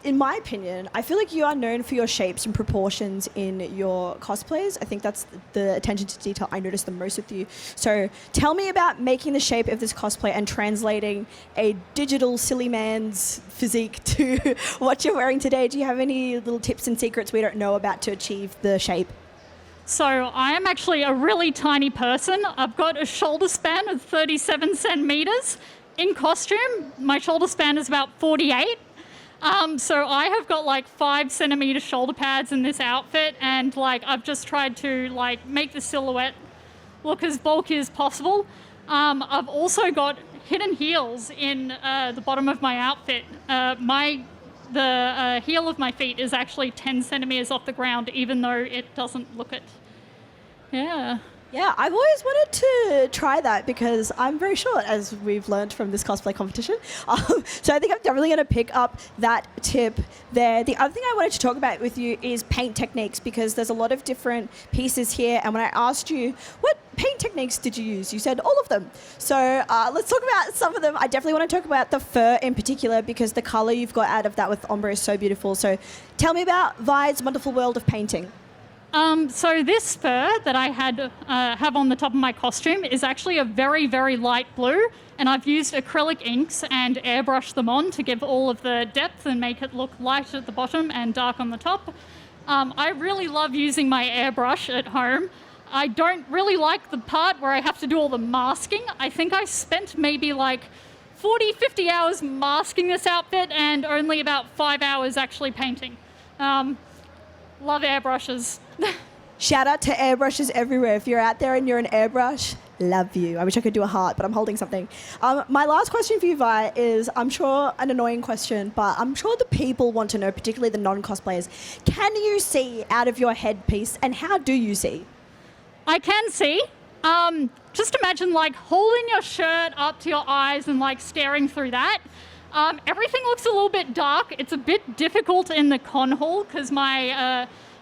In my opinion, I feel like you are known for your shapes and proportions in your cosplays. I think that's the attention to detail I notice the most with you. So tell me about making the shape of this cosplay and translating a digital silly man's physique to what you're wearing today. Do you have any little tips and secrets we don't know about to achieve the shape? So I am actually a really tiny person. I've got a shoulder span of 37 centimeters. In costume, my shoulder span is about 48. So I have got like 5 centimeter shoulder pads in this outfit, and like I've just tried to like make the silhouette look as bulky as possible. I've also got hidden heels in the bottom of my outfit. The heel of my feet is actually 10 centimeters off the ground, even though it doesn't look it. Yeah. Yeah, I've always wanted to try that because I'm very short, as we've learned from this cosplay competition. So I think I'm definitely going to pick up that tip there. The other thing I wanted to talk about with you is paint techniques, because there's a lot of different pieces here. And when I asked you, what paint techniques did you use? You said all of them. So let's talk about some of them. I definitely want to talk about the fur in particular, because the color you've got out of that with ombre is so beautiful. So tell me about Vi's wonderful world of painting. So this fur that I have on the top of my costume is actually a very, very light blue, and I've used acrylic inks and airbrushed them on to give all of the depth and make it look light at the bottom and dark on the top. I really love using my airbrush at home. I don't really like the part where I have to do all the masking. I think I spent maybe like 40, 50 hours masking this outfit and only about 5 hours actually painting. Love airbrushes. Shout out to airbrushes everywhere. If you're out there and you're an airbrush, love you. I wish I could do a heart, but I'm holding something. My last question for you, Vi, is I'm sure an annoying question, but I'm sure the people want to know, particularly the non-cosplayers. Can you see out of your headpiece, and how do you see? I can see. Just imagine like holding your shirt up to your eyes and like staring through that. Everything looks a little bit dark. It's a bit difficult in the con hall because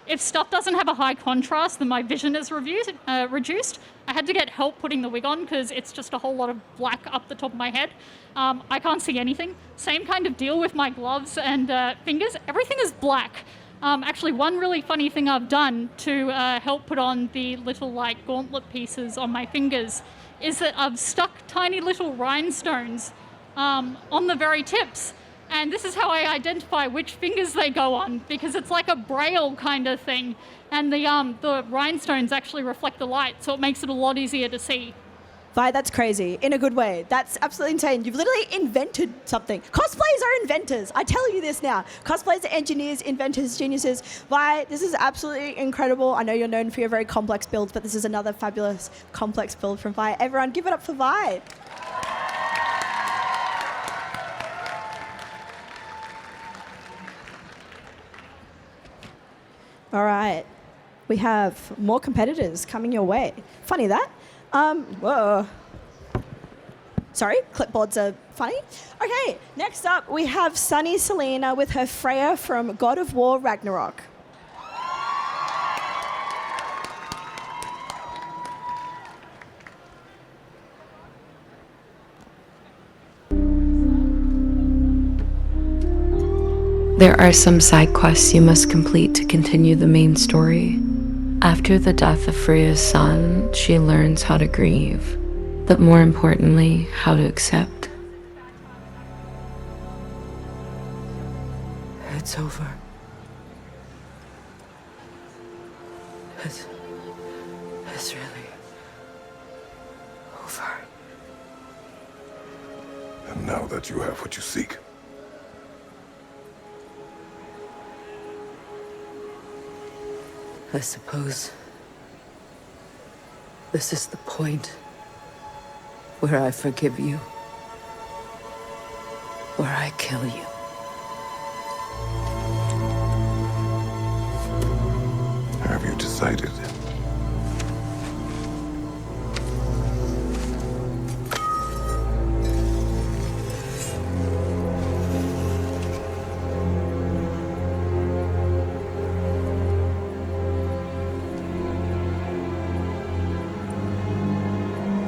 if stuff doesn't have a high contrast, then my vision is reduced. I had to get help putting the wig on because it's just a whole lot of black up the top of my head. I can't see anything. Same kind of deal with my gloves and fingers. Everything is black. Actually, one really funny thing I've done to help put on the little like gauntlet pieces on my fingers is that I've stuck tiny little rhinestones on the very tips. And this is how I identify which fingers they go on, because it's like a braille kind of thing. And the rhinestones actually reflect the light, so it makes it a lot easier to see. Vi, that's crazy, in a good way. That's absolutely insane. You've literally invented something. Cosplayers are inventors. I tell you this now. Cosplayers are engineers, inventors, geniuses. Vi, this is absolutely incredible. I know you're known for your very complex builds, but this is another fabulous complex build from Vi. Everyone, give it up for Vi. All right, we have more competitors coming your way. Funny that. Whoa. Sorry, clipboards are funny. Okay, next up we have Sunny Salina with her Freya from God of War Ragnarok. There are some side quests you must complete to continue the main story. After the death of Freya's son, she learns how to grieve, but more importantly, how to accept. It's over. It's really over. And now that you have what you seek, I suppose this is the point where I forgive you, where I kill you. have you decided?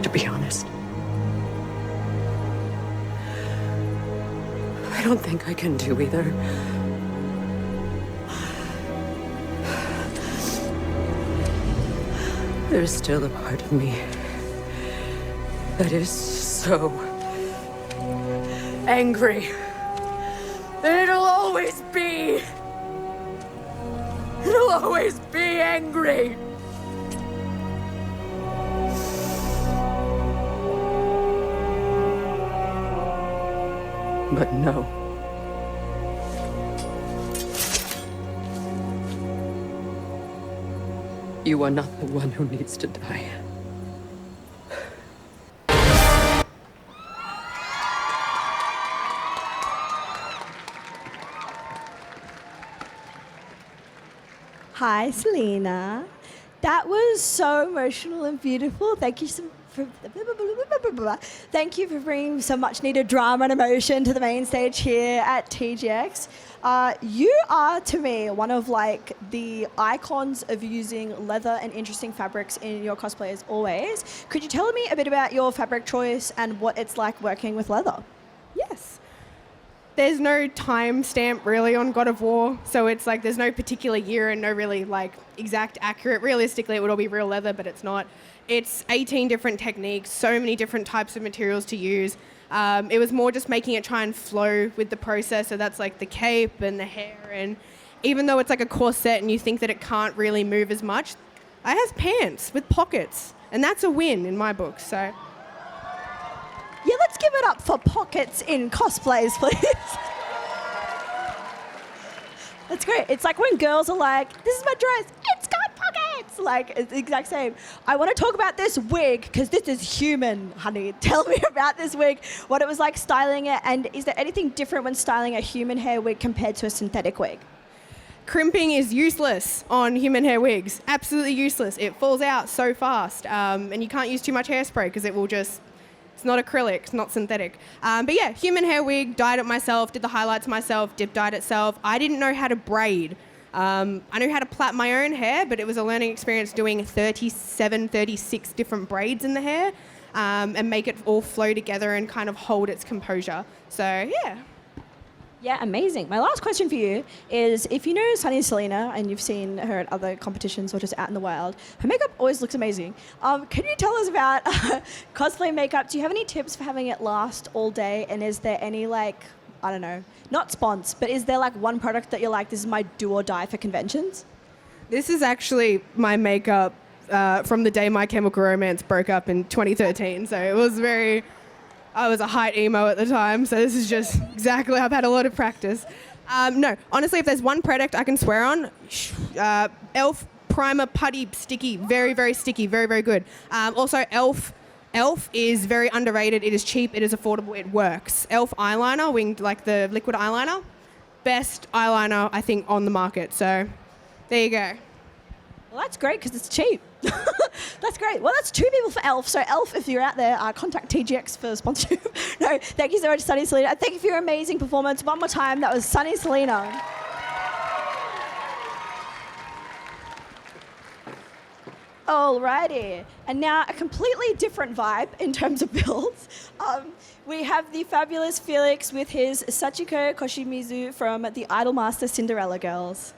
To be honest, I don't think I can do either. There's still a part of me that is so angry that it'll always be angry. But no. You are not the one who needs to die. Hi, Salina. That was so emotional and beautiful. Thank you Thank you for bringing so much needed drama and emotion to the main stage here at TGX. You are, to me, one of like the icons of using leather and interesting fabrics in your cosplay as always. Could you tell me a bit about your fabric choice and what it's like working with leather? Yes. There's no time stamp really on God of War, so it's like there's no particular year and no really like exact accurate. Realistically, it would all be real leather, but it's not. It's 18 different techniques, so many different types of materials to use. It was more just making it try and flow with the process, so that's like the cape and the hair, and even though it's like a corset and you think that it can't really move as much, it has pants with pockets, and that's a win in my book, so... Yeah, let's give it up for pockets in cosplays, please. That's great. It's like when girls are like, this is my dress, it's got pockets. Like, it's the exact same. I want to talk about this wig, because this is human, honey. Tell me about this wig, what it was like styling it, and is there anything different when styling a human hair wig compared to a synthetic wig? Crimping is useless on human hair wigs. Absolutely useless. It falls out so fast, and you can't use too much hairspray, because it will just... It's not acrylic, it's not synthetic. But yeah, human hair wig, dyed it myself, did the highlights myself, dyed it self. I didn't know how to braid. I knew how to plait my own hair, but it was a learning experience doing 37, 36 different braids in the hair and make it all flow together and kind of hold its composure. So yeah. Yeah, amazing. My last question for you is, if you know Sunny Salina and you've seen her at other competitions or just out in the wild, her makeup always looks amazing. Can you tell us about cosplay makeup? Do you have any tips for having it last all day? And is there any like, I don't know, not spons, but is there like one product that you're like, this is my do or die for conventions? This is actually my makeup from the day My Chemical Romance broke up in 2013. So it was I was a height emo at the time, so this is just exactly, I've had a lot of practice. No, honestly, if there's one product I can swear on, e.l.f. Primer Putty Sticky, very, very sticky, very, very good. Also, e.l.f. is very underrated, it is cheap, it is affordable, it works. e.l.f. eyeliner, winged like the liquid eyeliner, best eyeliner, I think, on the market, so there you go. Well, that's great, because it's cheap. That's great. Well, that's 2 people for e.l.f. So e.l.f., if you're out there, contact TGX for sponsorship. No, thank you so much, Sunny Salina. Thank you for your amazing performance. One more time, that was Sunny Salina. Alrighty. And now a completely different vibe in terms of builds. We have the fabulous Felix with his Sachiko Koshimizu from the Idolmaster Cinderella Girls.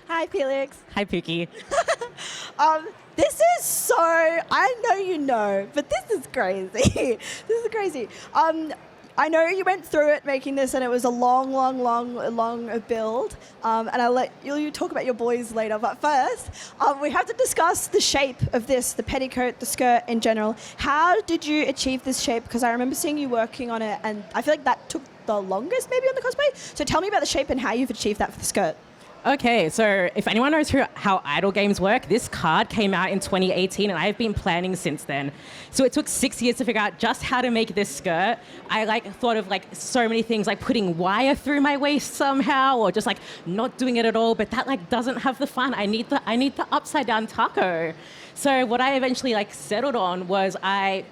Hi, Felix. Hi, Pookie. This is so, I know you know, but this is crazy. This is crazy. I know you went through it making this, and it was a long build. And I'll let you talk about your boys later. But first, we have to discuss the shape of this, the petticoat, the skirt in general. How did you achieve this shape? Because I remember seeing you working on it, and I feel like that took the longest maybe on the cosplay. So tell me about the shape and how you've achieved that for the skirt. Okay, so if anyone knows how idol games work, this card came out in 2018 and I've been planning since then. So it took 6 years to figure out just how to make this skirt. I thought of so many things, like putting wire through my waist somehow, or just not doing it at all, but that doesn't have the fun. I need the upside down taco. So what I eventually settled on was I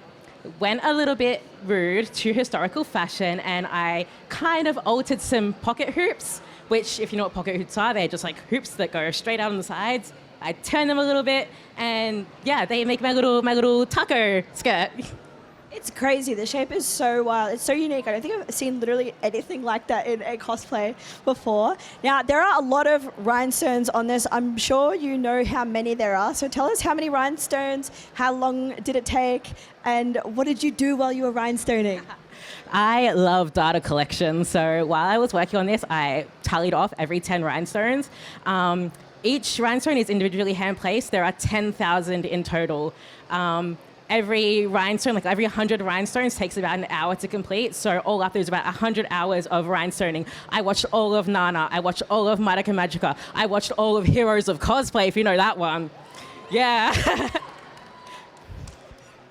went a little bit rude to historical fashion and I kind of altered some pocket hoops, which, if you know what pocket hoops are, they're just hoops that go straight out on the sides. I turn them a little bit, and yeah, they make my little taco skirt. It's crazy. The shape is so wild. It's so unique. I don't think I've seen literally anything like that in a cosplay before. Now, there are a lot of rhinestones on this. I'm sure you know how many there are. So tell us how many rhinestones, how long did it take, and what did you do while you were rhinestoning? I love data collection, so while I was working on this, I tallied off every 10 rhinestones. Each rhinestone is individually hand-placed. There are 10,000 in total. Every rhinestone, every 100 rhinestones takes about an hour to complete, so all up there's about 100 hours of rhinestoning. I watched all of Nana, I watched all of Madoka Magica, I watched all of Heroes of Cosplay, if you know that one. Yeah.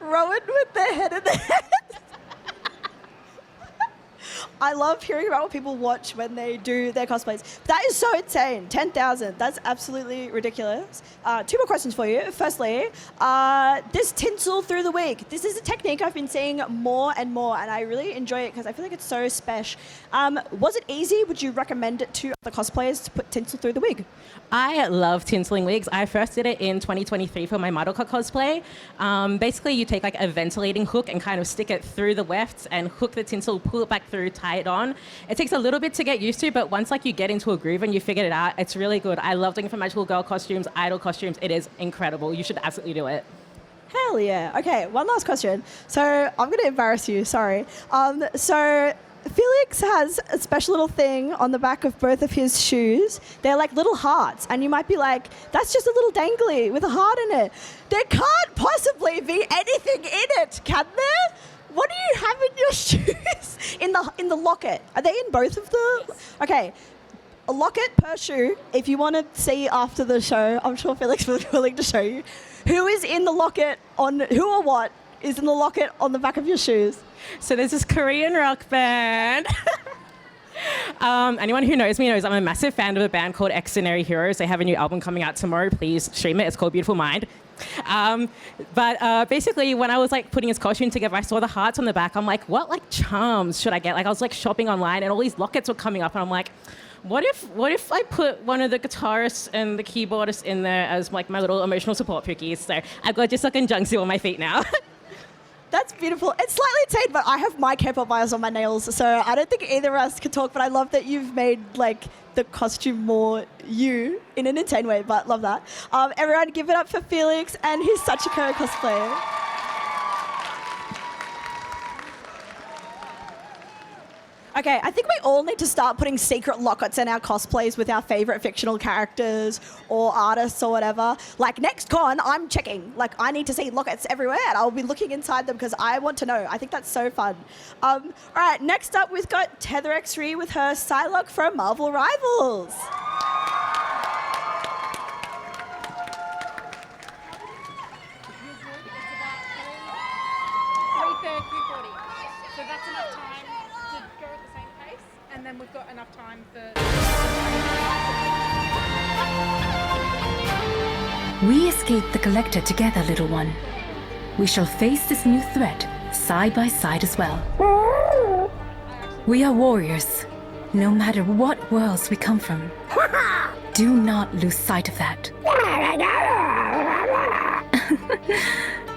Rowan with their head in their head. I love hearing about what people watch when they do their cosplays. That is so insane. 10,000. That's absolutely ridiculous. 2 more questions for you. Firstly, this tinsel through the wig. This is a technique I've been seeing more and more, and I really enjoy it because I feel like it's so special. Was it easy? Would you recommend it to other cosplayers to put tinsel through the wig? I love tinseling wigs. I first did it in 2023 for my Madoka cosplay. Basically, you take a ventilating hook and kind of stick it through the wefts and hook the tinsel, pull it back through, tie it on. It takes a little bit to get used to, but once you get into a groove and you figured it out, it's really good. I love doing it for magical girl costumes, idol costumes. It is incredible. You should absolutely do it. Hell yeah. Okay, one last question. So I'm going to embarrass you, sorry. So Felix has a special little thing on the back of both of his shoes. They're like little hearts, and you might be like, that's just a little dangly with a heart in it. There can't possibly be anything in it, can there? What do you have in your shoes? In the locket. Are they in both of them? Yes. Okay. A locket per shoe. If you want to see after the show, I'm sure Felix will be willing to show you. Who is in the locket who or what is in the locket on the back of your shoes? So there's this Korean rock band. Anyone who knows me knows I'm a massive fan of a band called Excenary Heroes. They have a new album coming out tomorrow. Please stream it. It's called Beautiful Mind. But basically, when I was putting his costume together, I saw the hearts on the back. I'm like, what charms should I get? I was shopping online, and all these lockets were coming up, and I'm like, what if I put one of the guitarists and the keyboardists in there as my little emotional support cookies? So I've got just Junxi on my feet now. That's beautiful. It's slightly insane, but I have my K-pop bias on my nails, so I don't think either of us can talk, but I love that you've made the costume more you in an insane way, but love that. Everyone give it up for Felix and his Sachiko cosplay. Okay, I think we all need to start putting secret lockets in our cosplays with our favorite fictional characters or artists or whatever. Next con, I'm checking. I need to see lockets everywhere, and I'll be looking inside them because I want to know. I think that's so fun. All right, next up, we've got Ketheric with her Psylocke from Marvel Rivals. And then we've got enough time for... We escaped the Collector together, little one. We shall face this new threat side by side as well. We are warriors, no matter what worlds we come from. Do not lose sight of that.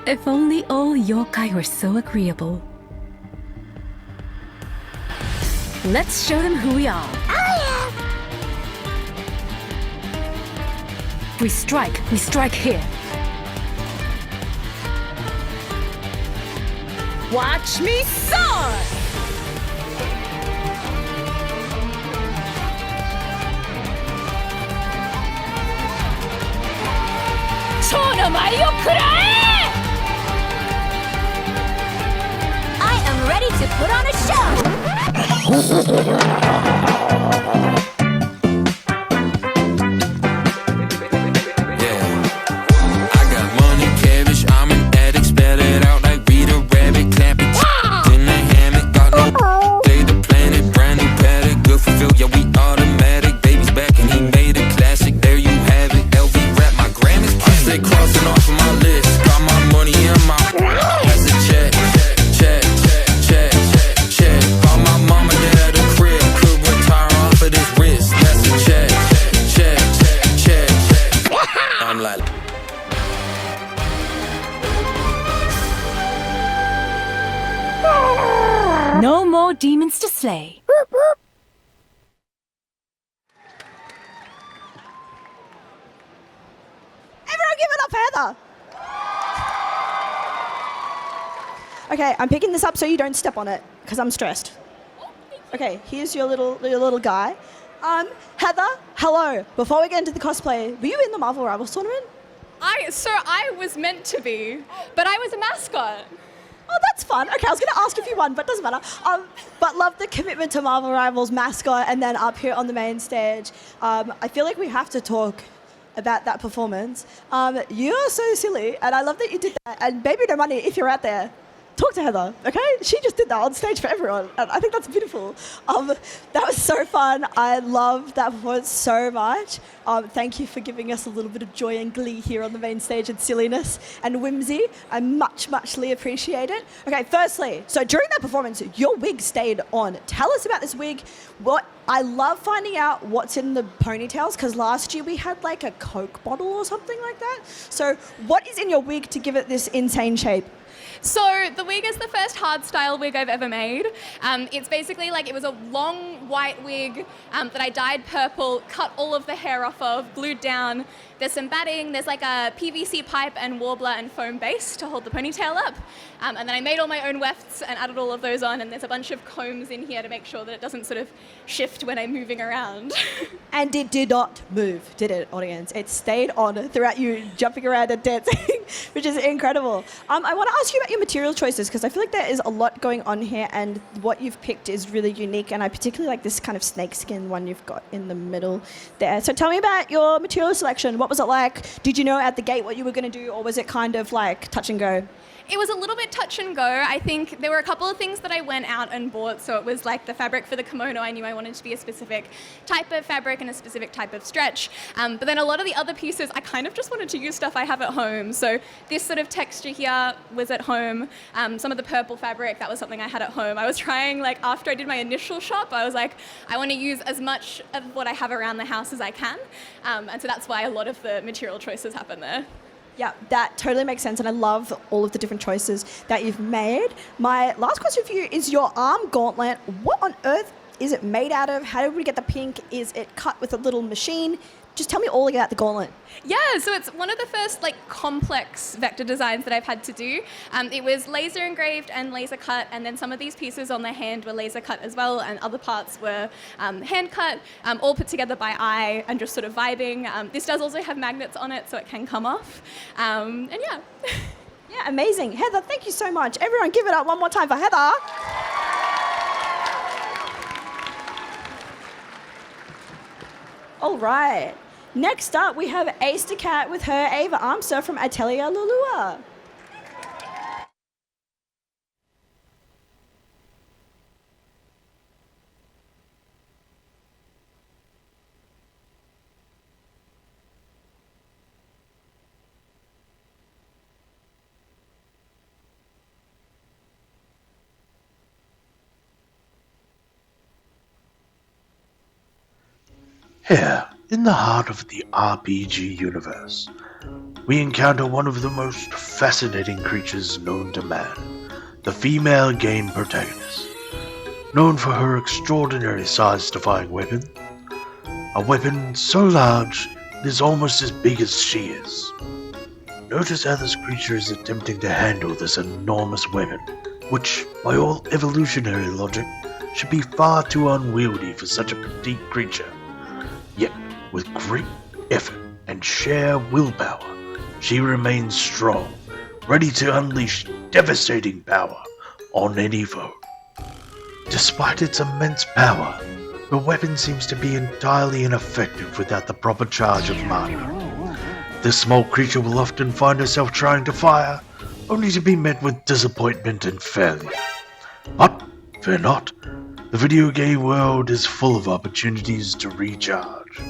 If only all yokai were so agreeable. Let's show them who we are. We strike here. Watch me soar! I am ready to put on a show! more demons to slay. Everyone give it up for Heather. Okay, I'm picking this up so you don't step on it, because I'm stressed. Okay, here's your little guy. Heather, hello. Before we get into the cosplay, were you in the Marvel Rivals tournament? I was meant to be, but I was a mascot. Oh, that's fun. Okay, I was going to ask if you won, but doesn't matter. But love the commitment to Marvel Rivals mascot, and then up here on the main stage. I feel like we have to talk about that performance. You are so silly, and I love that you did that. And baby, no money, if you're out there, talk to Heather, okay? She just did that on stage for everyone, and I think that's beautiful. That was so fun. I love that performance so much. Thank you for giving us a little bit of joy and glee here on the main stage and silliness and whimsy. I muchly appreciate it. Okay, firstly, so during that performance, your wig stayed on. Tell us about this wig. I love finding out what's in the ponytails, because last year we had like a Coke bottle or something like that. So what is in your wig to give it this insane shape? So the wig is the first hardstyle wig I've ever made. It's basically like, it was a long white wig that I dyed purple, cut all of the hair off of, glued down. There's some batting, there's like a PVC pipe and warbler and foam base to hold the ponytail up. And then I made all my own wefts and added all of those on, and there's a bunch of combs in here to make sure that it doesn't sort of shift when I'm moving around. And it did not move, did it, audience? It stayed on throughout you jumping around and dancing, which is incredible. I want to ask you about your material choices, because I feel like there is a lot going on here, and what you've picked is really unique, and I particularly like this kind of snakeskin one you've got in the middle there. So tell me about your material selection. What was it like? Did you know at the gate what you were going to do, or was it kind of like touch and go? It was a little bit touch and go. I think there were a couple of things that I went out and bought. So it was like the fabric for the kimono. I knew I wanted to be a specific type of fabric and a specific type of stretch. But then a lot of the other pieces, I kind of just wanted to use stuff I have at home. So this sort of texture here was at home. Some of the purple fabric, that was something I had at home. I was trying, like, after I did my initial shop, I was like, I want to use as much of what I have around the house as I can. And so that's why a lot of the material choices happen there. Yeah, that totally makes sense, and I love all of the different choices that you've made. My last question for you is your arm gauntlet. What on earth is it made out of? How did we get the pink? Is it cut with a little machine? Just tell me all about the gauntlet. Yeah, so it's one of the first complex vector designs that I've had to do. It was laser engraved and laser cut, and then some of these pieces on the hand were laser cut as well, and other parts were hand cut, all put together by eye and just sort of vibing. This does also have magnets on it, so it can come off. And yeah. Yeah, amazing. Heather, thank you so much. Everyone give it up one more time for Heather. All right. Next up, we have Cat with her Ava Armster from Atelier Lulua. Here, in the heart of the RPG universe, we encounter one of the most fascinating creatures known to man, the female game protagonist, known for her extraordinary size-defying weapon, a weapon so large it is almost as big as she is. Notice how this creature is attempting to handle this enormous weapon, which, by all evolutionary logic, should be far too unwieldy for such a petite creature. Yet, with great effort and sheer willpower, she remains strong, ready to unleash devastating power on any foe. Despite its immense power, the weapon seems to be entirely ineffective without the proper charge of mana. This small creature will often find herself trying to fire, only to be met with disappointment and failure. But, fear not, the video game world is full of opportunities to recharge.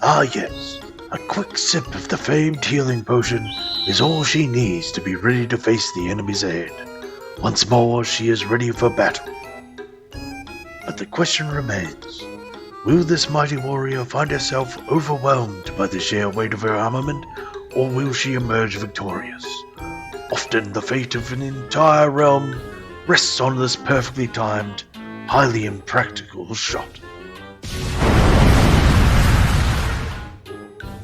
Ah yes, a quick sip of the famed healing potion is all she needs to be ready to face the enemies ahead. Once more, she is ready for battle. But the question remains, will this mighty warrior find herself overwhelmed by the sheer weight of her armament, or will she emerge victorious? Often the fate of an entire realm rests on this perfectly timed highly impractical shot.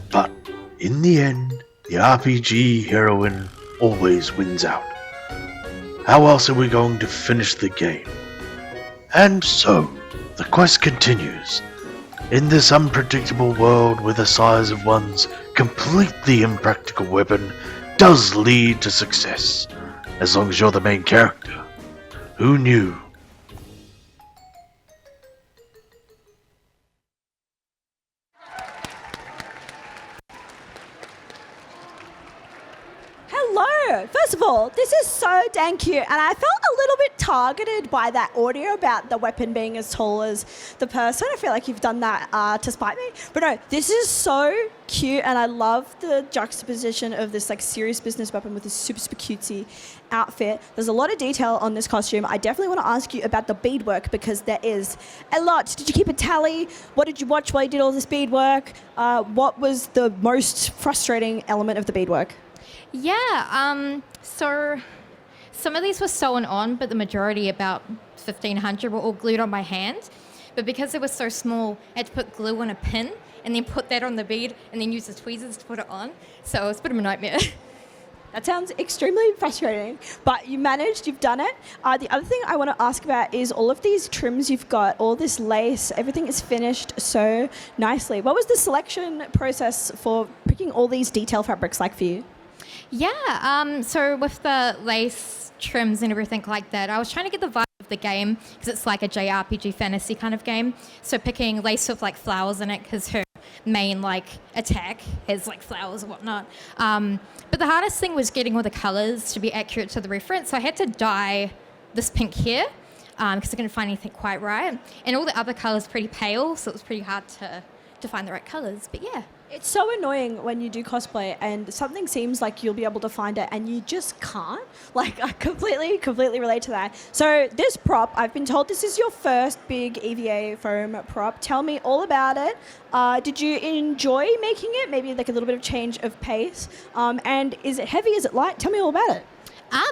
But in the end, the RPG heroine always wins out. How else are we going to finish the game? And so, the quest continues. In this unpredictable world where the size of one's completely impractical weapon does lead to success, as long as you're the main character. Who knew? Hello! First of all, this is so dang cute, and I felt a little bit targeted by that audio about the weapon being as tall as the person. I feel like you've done that to spite me. But no, this is so cute, and I love the juxtaposition of this like serious business weapon with this super, super cutesy outfit. There's a lot of detail on this costume. I definitely want to ask you about the beadwork because there is a lot. Did you keep a tally? What did you watch while you did all this beadwork? What was the most frustrating element of the beadwork? Yeah, so some of these were sewn on, but the majority, about 1,500, were all glued on by hand. But because it was so small, I had to put glue on a pin and then put that on the bead and then use the tweezers to put it on. So it was a bit of a nightmare. That sounds extremely frustrating, but you managed, you've done it. The other thing I want to ask about is all of these trims you've got, all this lace, everything is finished so nicely. What was the selection process for picking all these detail fabrics like for you? Yeah, so with the lace trims and everything like that, I was trying to get the vibe of the game because it's like a JRPG fantasy kind of game. So picking lace with like flowers in it because her main like attack has like flowers and whatnot. But the hardest thing was getting all the colors to be accurate to the reference. So I had to dye this pink here because I couldn't find anything quite right. And all the other colors pretty pale, so it was pretty hard to find the right colors. But yeah. It's so annoying when you do cosplay and something seems like you'll be able to find it and you just can't. Like, I completely relate to that. So this prop, I've been told this is your first big EVA foam prop. Tell me all about it. Did you enjoy making it? Maybe like a little bit of change of pace. And is it heavy? Is it light? Tell me all about it.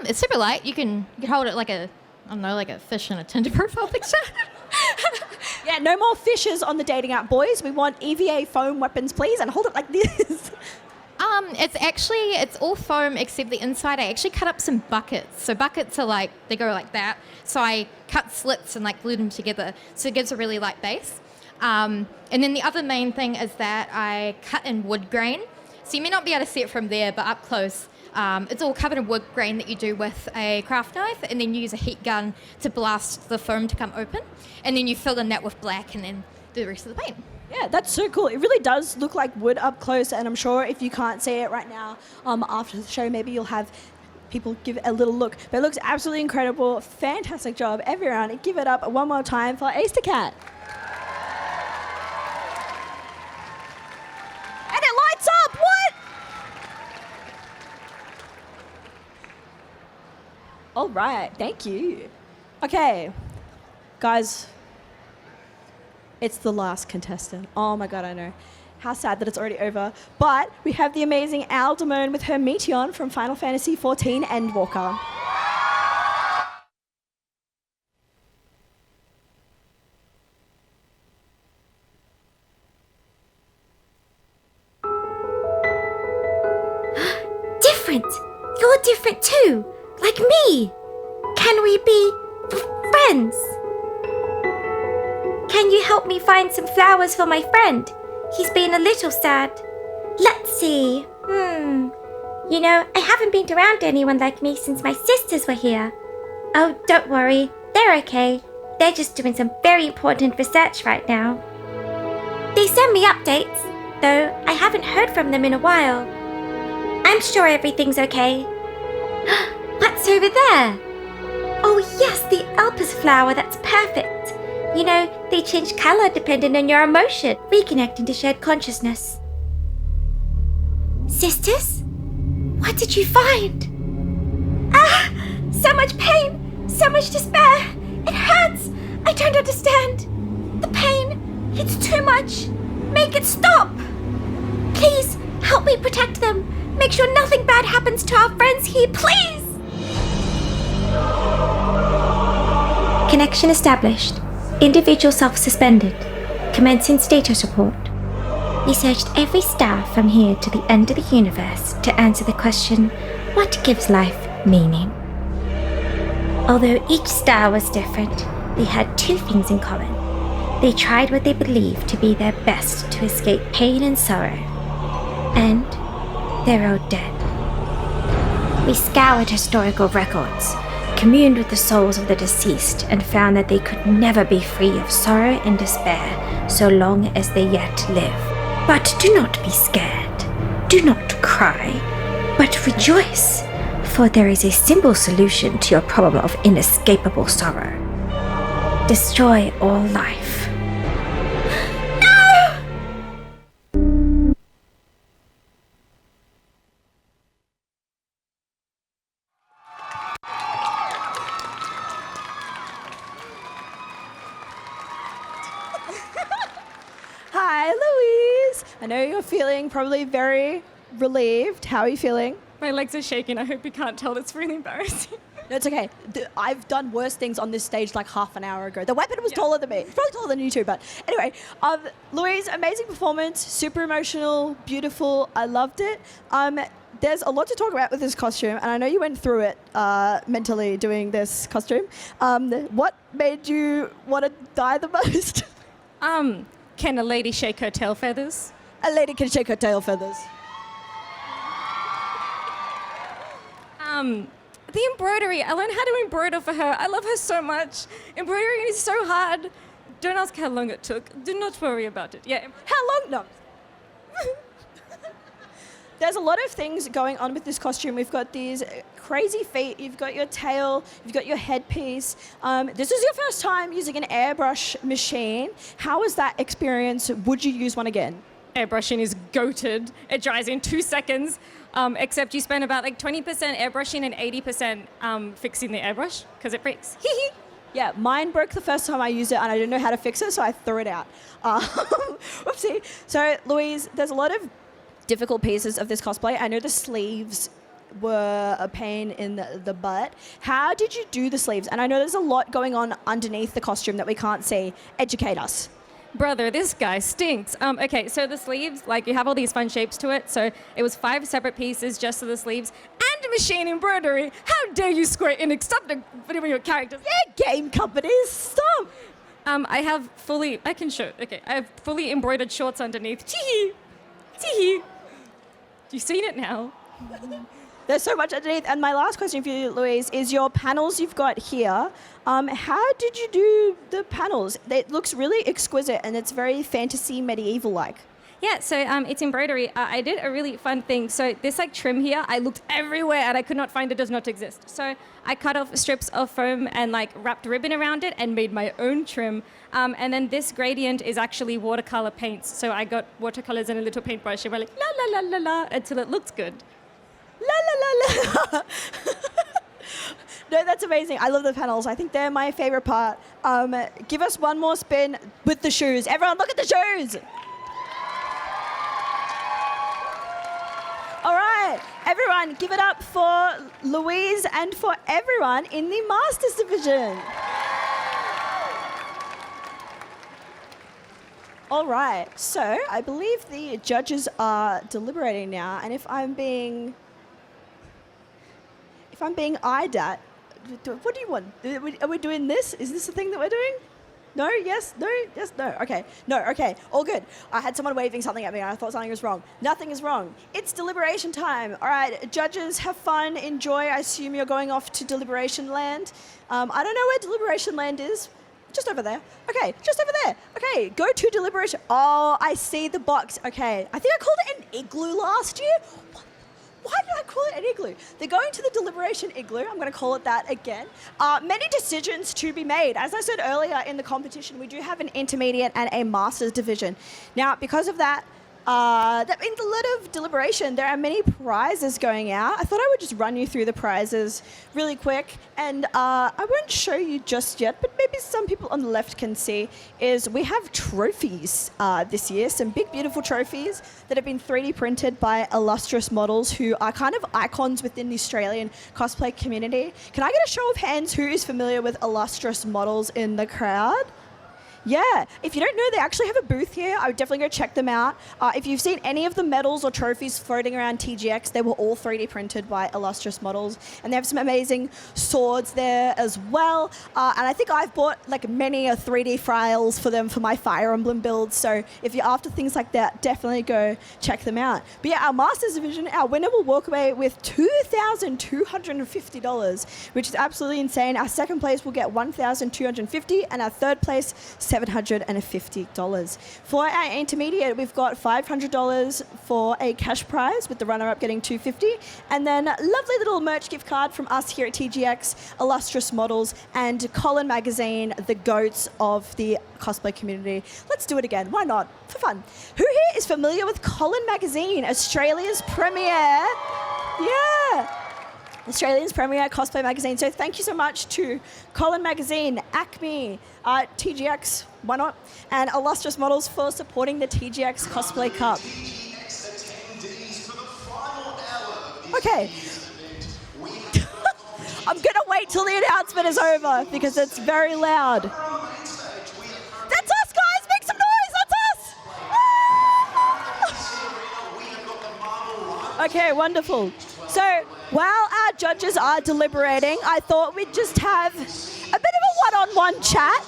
It's super light. You can hold it like a, I don't know, like a fish in a Tinder profile picture. Yeah, no more fishes on the dating app, boys. We want EVA foam weapons, please, and hold it like this. It's all foam except the inside. I actually cut up some buckets. So buckets are like, they go like that. So I cut slits and like glued them together. So it gives a really light base. And then the other main thing is that I cut in wood grain. So you may not be able to see it from there, but up close, it's all covered in wood grain that you do with a craft knife, and then you use a heat gun to blast the foam to come open, and then you fill in that with black and then do the rest of the paint. Yeah, that's so cool. It really does look like wood up close, and I'm sure if you can't see it right now, after the show, maybe you'll have people give it a little look. But it looks absolutely incredible. Fantastic job, everyone. Give it up one more time for Eastercat. And it lights up! What? All right, thank you. Okay, guys, it's the last contestant. Oh my God, I know. How sad that it's already over. But we have the amazing iDOLM with her Meteon from Final Fantasy XIV Endwalker. Different! You're different too! Like me! Can we be friends? Can you help me find some flowers for my friend? He's been a little sad. Let's see. You know, I haven't been around anyone like me since my sisters were here. Oh, don't worry. They're okay. They're just doing some very important research right now. They send me updates, though I haven't heard from them in a while. I'm sure everything's okay. What's over there? Oh yes, the Elpis flower, that's perfect. You know, they change color depending on your emotion, reconnecting to shared consciousness. Sisters? What did you find? Ah! So much pain! So much despair! It hurts! I don't understand! The pain! It's too much! Make it stop! Please, help me protect them! Make sure nothing bad happens to our friends here, please! Connection established. Individual self-suspended. Commencing status report. We searched every star from here to the end of the universe to answer the question, what gives life meaning? Although each star was different, they had two things in common. They tried what they believed to be their best to escape pain and sorrow. And they're all dead. We scoured historical records, communed with the souls of the deceased, and found that they could never be free of sorrow and despair so long as they yet live. But do not be scared. Do not cry, but rejoice, for there is a simple solution to your problem of inescapable sorrow. Destroy all life. Hi, Louise. I know you're feeling probably very relieved. How are you feeling? My legs are shaking. I hope you can't tell. It's really embarrassing. No, it's okay. I've done worse things on this stage like half an hour ago. The weapon was taller than me. It's probably taller than you too, but anyway. Louise, amazing performance. Super emotional, beautiful. I loved it. There's a lot to talk about with this costume, and I know you went through it mentally doing this costume. What made you want to die the most? Can a lady shake her tail feathers? A lady can shake her tail feathers. The embroidery. I learned how to embroider for her. I love her so much. Embroidering is so hard. Don't ask how long it took. Do not worry about it. Yeah. How long? No. There's a lot of things going on with this costume. We've got these crazy feet. You've got your tail. You've got your headpiece. This is your first time using an airbrush machine. How was that experience? Would you use one again? Airbrushing is goated. It dries in 2 seconds, except you spend about like 20% airbrushing and 80% fixing the airbrush because it breaks. Yeah, mine broke the first time I used it and I didn't know how to fix it, so I threw it out. Whoopsie. So, Louise, there's a lot of difficult pieces of this cosplay. I know the sleeves were a pain in the butt. How did you do the sleeves? And I know there's a lot going on underneath the costume that we can't see. Educate us. Brother, this guy stinks. Okay, so the sleeves, like you have all these fun shapes to it. So it was 5 separate pieces just for the sleeves and machine embroidery. How dare you, Square Enix, stop the video your characters. Yeah, game companies, stop. I have fully embroidered shorts underneath. Tee-hee. Tee-hee. You've seen it now. There's so much underneath. And my last question for you, Louise, is your panels you've got here. How did you do the panels? It looks really exquisite and it's very fantasy medieval-like. Yeah, so it's embroidery. I did a really fun thing. So this like trim here, I looked everywhere and I could not find it. Does not exist. So I cut off strips of foam and like wrapped ribbon around it and made my own trim. And then this gradient is actually watercolor paints. So I got watercolors and a little paintbrush and we're like la la la la la until it looks good. La la la la. No, that's amazing. I love the panels. I think they're my favorite part. Give us one more spin with the shoes. Everyone, look at the shoes. All right, everyone, give it up for Louise and for everyone in the Masters Division. All right, so I believe the judges are deliberating now, and if I'm being eyed at, what do you want? Are we doing this? Is this the thing that we're doing? No, yes, no, yes, no. Okay, no, okay, all good. I had someone waving something at me and I thought something was wrong. Nothing is wrong. It's deliberation time. All right, judges, have fun, enjoy. I assume you're going off to Deliberation Land. I don't know where Deliberation Land is. Just over there. Okay, just over there. Okay, go to Deliberation. Oh, I see the box. Okay, I think I called it an igloo last year. Why did I call it an igloo? They're going to the Deliberation Igloo. I'm going to call it that again. Many decisions to be made. As I said earlier in the competition, we do have an intermediate and a master's division. Now, because of that, that means a lot of deliberation. There are many prizes going out. I thought I would just run you through the prizes really quick. And I won't show you just yet, but maybe some people on the left can see, is we have trophies this year. Some big, beautiful trophies that have been 3D printed by illustrious models who are kind of icons within the Australian cosplay community. Can I get a show of hands who is familiar with illustrious models in the crowd? Yeah, if you don't know, they actually have a booth here. I would definitely go check them out. If you've seen any of the medals or trophies floating around TGX, they were all 3D printed by illustrious models. And they have some amazing swords there as well. And I think I've bought like many 3D files for them for my Fire Emblem builds. So if you're after things like that, definitely go check them out. But yeah, our Masters Division, our winner will walk away with $2,250, which is absolutely insane. Our second place will get $1,250, and our third place, $750. For our intermediate, we've got $500 for a cash prize, with the runner-up getting $250, and then a lovely little merch gift card from us here at TGX, illustrious models, and Colin Magazine, the goats of the cosplay community. Let's do it again. Why not? For fun. Who here is familiar with Colin Magazine, Australia's premier? Yeah. Australia's premier cosplay magazine. So thank you so much to Colin Magazine, Acme, TGX, why not, and Illustrious Models for supporting the TGX Cosplay Cup. Okay. I'm going to wait till the announcement is over because it's very loud. That's us, guys! Make some noise! That's us! Okay, wonderful. So, while our judges are deliberating, I thought we'd just have a bit of a one-on-one chat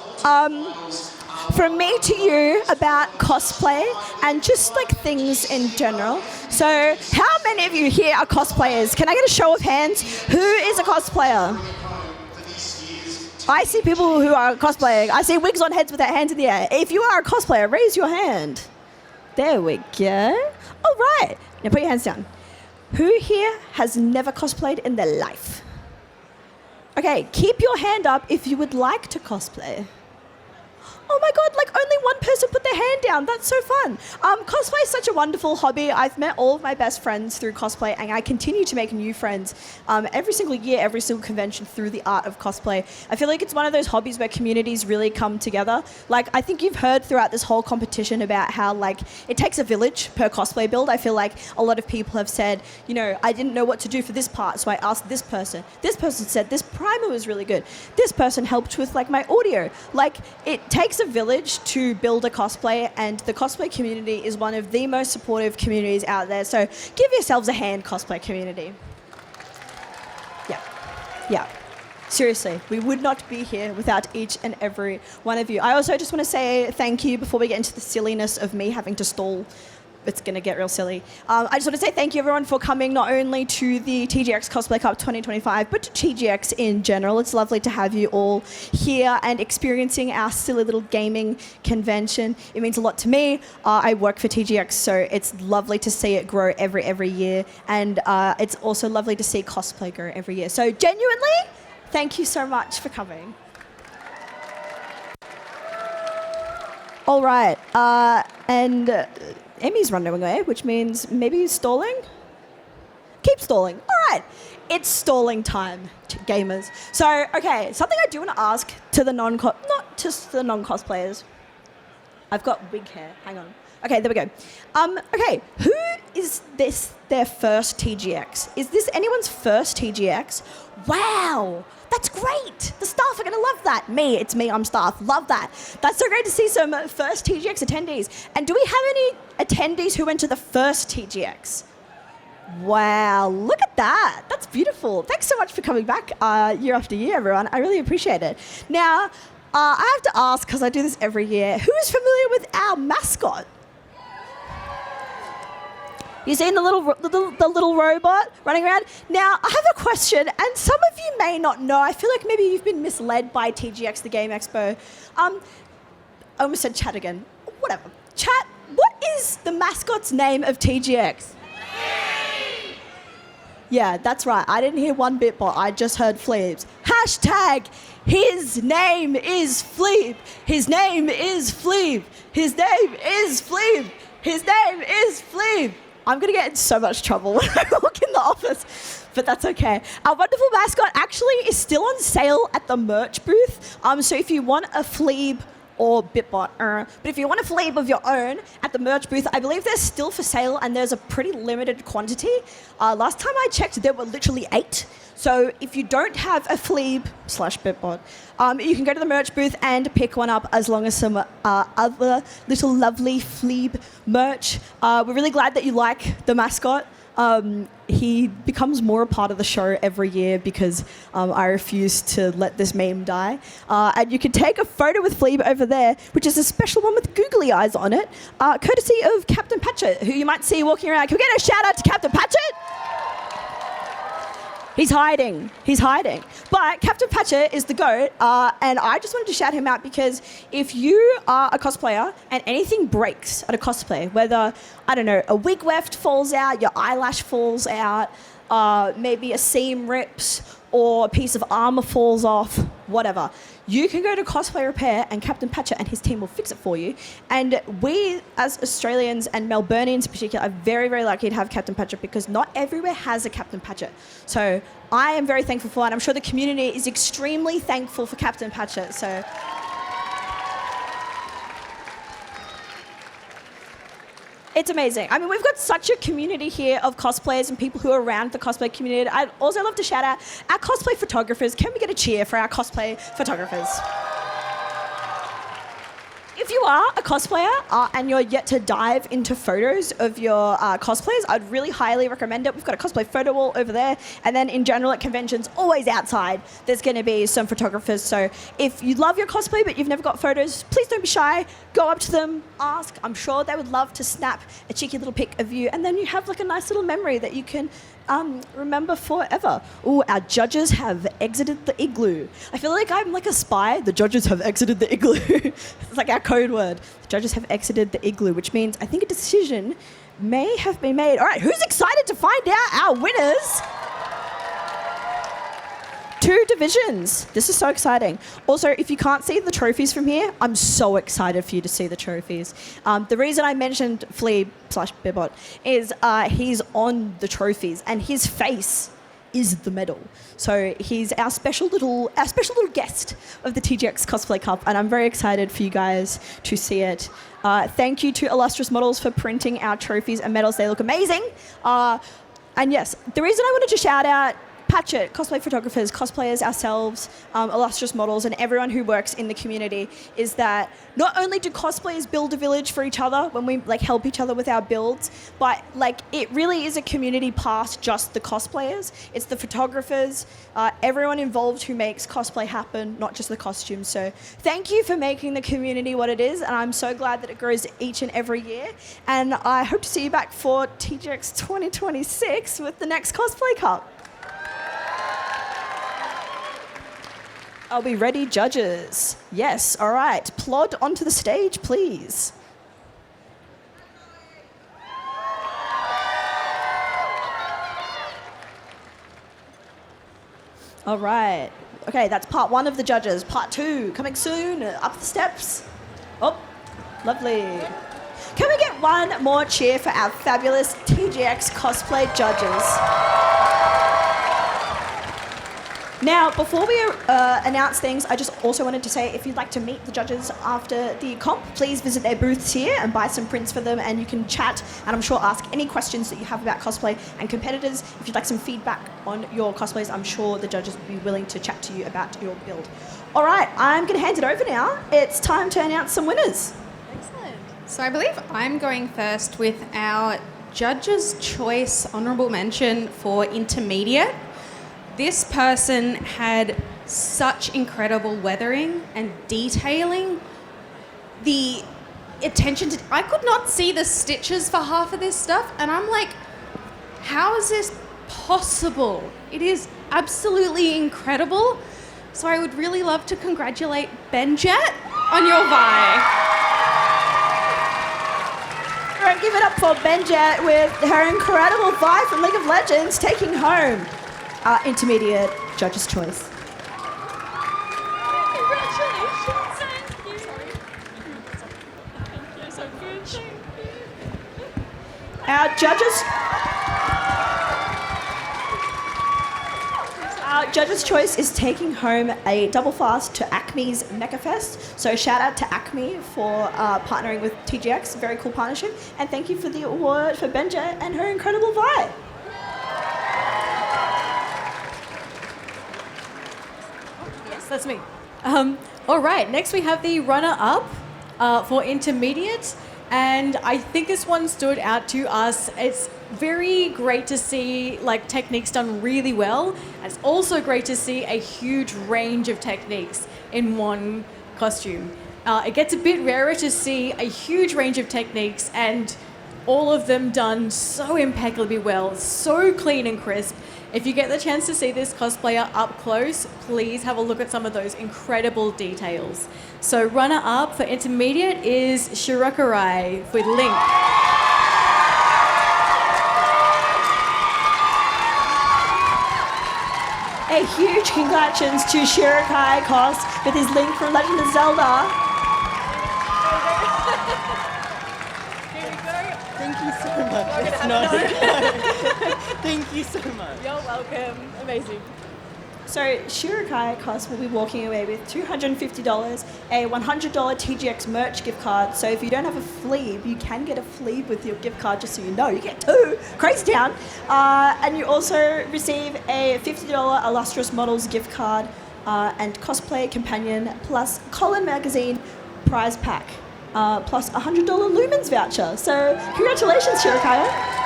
from me to you about cosplay and just like things in general. So, how many of you here are cosplayers? Can I get a show of hands? Who is a cosplayer? I see people who are cosplaying. I see wigs on heads with their hands in the air. If you are a cosplayer, raise your hand. There we go. All right. Now put your hands down. Who here has never cosplayed in their life? Okay, keep your hand up if you would like to cosplay. Oh my God, like only one person put their hand down. That's so fun. Cosplay is such a wonderful hobby. I've met all of my best friends through cosplay, and I continue to make new friends every single year, every single convention through the art of cosplay. I feel like it's one of those hobbies where communities really come together. Like, I think you've heard throughout this whole competition about how like it takes a village per cosplay build. I feel like a lot of people have said, you know, I didn't know what to do for this part, so I asked this person. This person said this primer was really good. This person helped with like my audio. Like, it takes a village to build a cosplay, and the cosplay community is one of the most supportive communities out there. So give yourselves a hand, cosplay community. Yeah. Seriously, we would not be here without each and every one of you. I also just want to say thank you before we get into the silliness of me having to stall. It's going to get real silly. I just want to say thank you, everyone, for coming not only to the TGX Cosplay Cup 2025, but to TGX in general. It's lovely to have you all here and experiencing our silly little gaming convention. It means a lot to me. I work for TGX, so it's lovely to see it grow every year. And it's also lovely to see cosplay grow every year. So genuinely, thank you so much for coming. All right. Emmy's running away, which means maybe he's stalling? Keep stalling. All right. It's stalling time, gamers. So, okay, something I do want to ask to the not just the non-cosplayers. I've got wig hair. Hang on. Okay, there we go. Okay, who is this their first TGX? Is this anyone's first TGX? Wow, that's great. The staff are going to love that. It's me, I'm staff. Love that. That's so great to see some first TGX attendees. And do we have any attendees who went to the first TGX? Wow, look at that. That's beautiful. Thanks so much for coming back year after year, everyone. I really appreciate it. Now, I have to ask, because I do this every year, who is familiar with our mascot? You seen the little robot running around? Now, I have a question, and some of you may not know. I feel like maybe you've been misled by TGX, the Game Expo. I almost said chat again. Whatever. Chat, what is the mascot's name of TGX? Yeah, that's right. I didn't hear one bit, but I just heard Fleebs. Hashtag, his name is Fleeb. His name is Fleeb. His name is Fleeb. His name is Fleeb. I'm going to get in so much trouble when I walk in the office, but that's okay. Our wonderful mascot actually is still on sale at the merch booth. So if you want a Fleeb or Bitbot. But if you want a Fleeb of your own at the merch booth, I believe they're still for sale and there's a pretty limited quantity. Last time I checked, there were literally 8. So if you don't have a Fleeb/Bitbot, you can go to the merch booth and pick one up as long as some other little lovely Fleeb merch. We're really glad that you like the mascot. He becomes more a part of the show every year because I refuse to let this meme die. And you can take a photo with Fleeb over there, which is a special one with googly eyes on it, courtesy of Captain Patchett, who you might see walking around. Can we get a shout out to Captain Patchett? He's hiding. But Captain Patchett is the GOAT, and I just wanted to shout him out because if you are a cosplayer and anything breaks at a cosplay, whether, I don't know, a wig weft falls out, your eyelash falls out, maybe a seam rips, or a piece of armor falls off, whatever, you can go to Cosplay Repair and Captain Patchett and his team will fix it for you. And we, as Australians and Melburnians in particular, are very, very lucky to have Captain Patchett because not everywhere has a Captain Patchett. So I am very thankful for it, and I'm sure the community is extremely thankful for Captain Patchett. So it's amazing. I mean, we've got such a community here of cosplayers and people who are around the cosplay community. I'd also love to shout out our cosplay photographers. Can we get a cheer for our cosplay photographers? If you are a cosplayer and you're yet to dive into photos of your cosplays, I'd really highly recommend it. We've got a cosplay photo wall over there, and then in general at conventions, always outside, there's going to be some photographers. So if you love your cosplay but you've never got photos, please don't be shy. Go up to them, ask. I'm sure they would love to snap a cheeky little pic of you, and then you have like a nice little memory that you can remember forever. Ooh, our judges have exited the igloo. I feel like I'm like a spy. The judges have exited the igloo. It's like our code word. The judges have exited the igloo, which means I think a decision may have been made. All right, who's excited to find out our winners? 2 divisions. This is so exciting. Also, if you can't see the trophies from here, I'm so excited for you to see the trophies. The reason I mentioned Fleeb/Bitbot is he's on the trophies and his face is the medal. So he's our special little guest of the TGX Cosplay Cup, and I'm very excited for you guys to see it. Thank you to Illustrious Models for printing our trophies and medals. They look amazing. And yes, the reason I wanted to shout out Patchett, cosplay photographers, cosplayers ourselves, Illustrious Models, and everyone who works in the community is that not only do cosplayers build a village for each other when we like help each other with our builds, but like it really is a community past just the cosplayers. It's the photographers, everyone involved who makes cosplay happen, not just the costumes. So thank you for making the community what it is, and I'm so glad that it grows each and every year. And I hope to see you back for TGX 2026 with the next Cosplay Cup. Are we ready, judges? Yes, all right. Plod onto the stage, please. All right. Okay, that's part 1 of the judges. Part 2 coming soon. Up the steps. Oh, lovely. Can we get one more cheer for our fabulous TGX Cosplay judges? Now, before we announce things, I just also wanted to say if you'd like to meet the judges after the comp, please visit their booths here and buy some prints for them, and you can chat and I'm sure ask any questions that you have about cosplay and competitors. If you'd like some feedback on your cosplays, I'm sure the judges will be willing to chat to you about your build. All right, I'm going to hand it over now. It's time to announce some winners. Excellent. So I believe I'm going first with our Judge's Choice Honourable Mention for Intermediate. This person had such incredible weathering and detailing. The attention to... I could not see the stitches for half of this stuff, and I'm like, how is this possible? It is absolutely incredible. So I would really love to congratulate Benjetttt on your Vi. All right, give it up for Benjetttt with her incredible Vi from League of Legends, taking home our intermediate Judge's Choice. Congratulations! Thank you. Thank you so much. Our Judge's Choice is taking home a double fast to Acme's Mecha Fest. So shout out to Acme for partnering with TGX, very cool partnership. And thank you for the award for Benjetttt and her incredible Vi. Yes, that's me. All right, next we have the runner-up for intermediate. And I think this one stood out to us. It's very great to see like techniques done really well. And it's also great to see a huge range of techniques in one costume. It gets a bit rarer to see a huge range of techniques and all of them done so impeccably well, so clean and crisp. If you get the chance to see this cosplayer up close, please have a look at some of those incredible details. So runner-up for intermediate is Shirokarai with Link. A huge congratulations to Shirokai Cos with his Link from Legend of Zelda. Thank you so much. It's not Thank you so much. You're welcome. Amazing. So Shirokai Cos will be walking away with $250, a $100 TGX merch gift card. So if you don't have a Fleeb, you can get a Fleeb with your gift card, just so you know. You get two. Crazy town. And you also receive a $50 Illustrious Models gift card and Cosplay Companion plus Colin Magazine prize pack plus a $100 Lumens voucher. So congratulations, Shirokai.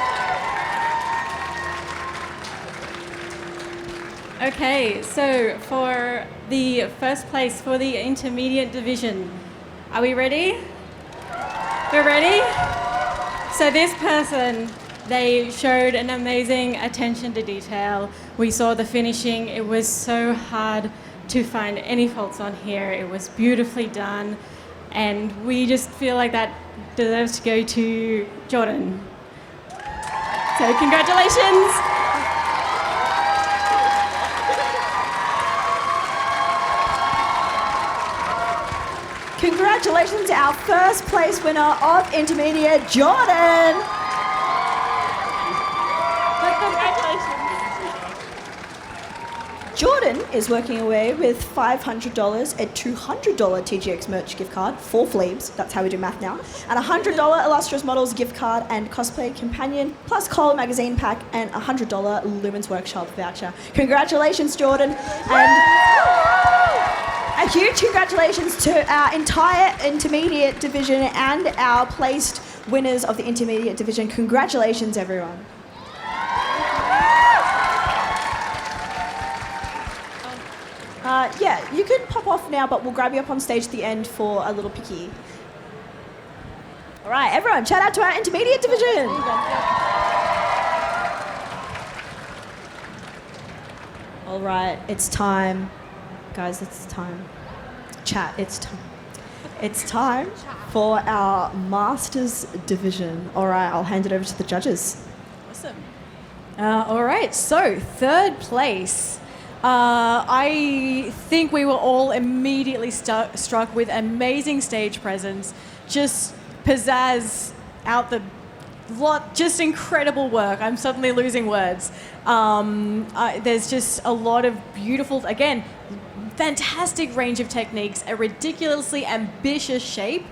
Okay, so for the first place for the intermediate division, are we ready? We're ready? So this person, they showed an amazing attention to detail. We saw the finishing. It was so hard to find any faults on here. It was beautifully done. And we just feel like that deserves to go to Jordyn. So congratulations. Congratulations to our first place winner of intermediate, Jordyn. Jordyn is working away with $500, a $200 TGX merch gift card, 4 Fleebs, that's how we do math now, and a $100 Illustrious Models gift card and Cosplay Companion, plus Colin Magazine pack and a $100 Lumens Workshop voucher. Congratulations, Jordyn. And a huge congratulations to our entire intermediate division and our placed winners of the intermediate division. Congratulations, everyone. Yeah, you can pop off now, but we'll grab you up on stage at the end for a little picky. All right, everyone, shout out to our intermediate division. All right, it's time. Guys, it's time. Chat, it's time. It's time for our Masters division. All right, I'll hand it over to the judges. Awesome. All right, so third place. I think we were all immediately struck with amazing stage presence, just pizzazz out the lot, just incredible work. I'm suddenly losing words. There's just a lot of beautiful, again, fantastic range of techniques, a ridiculously ambitious shape.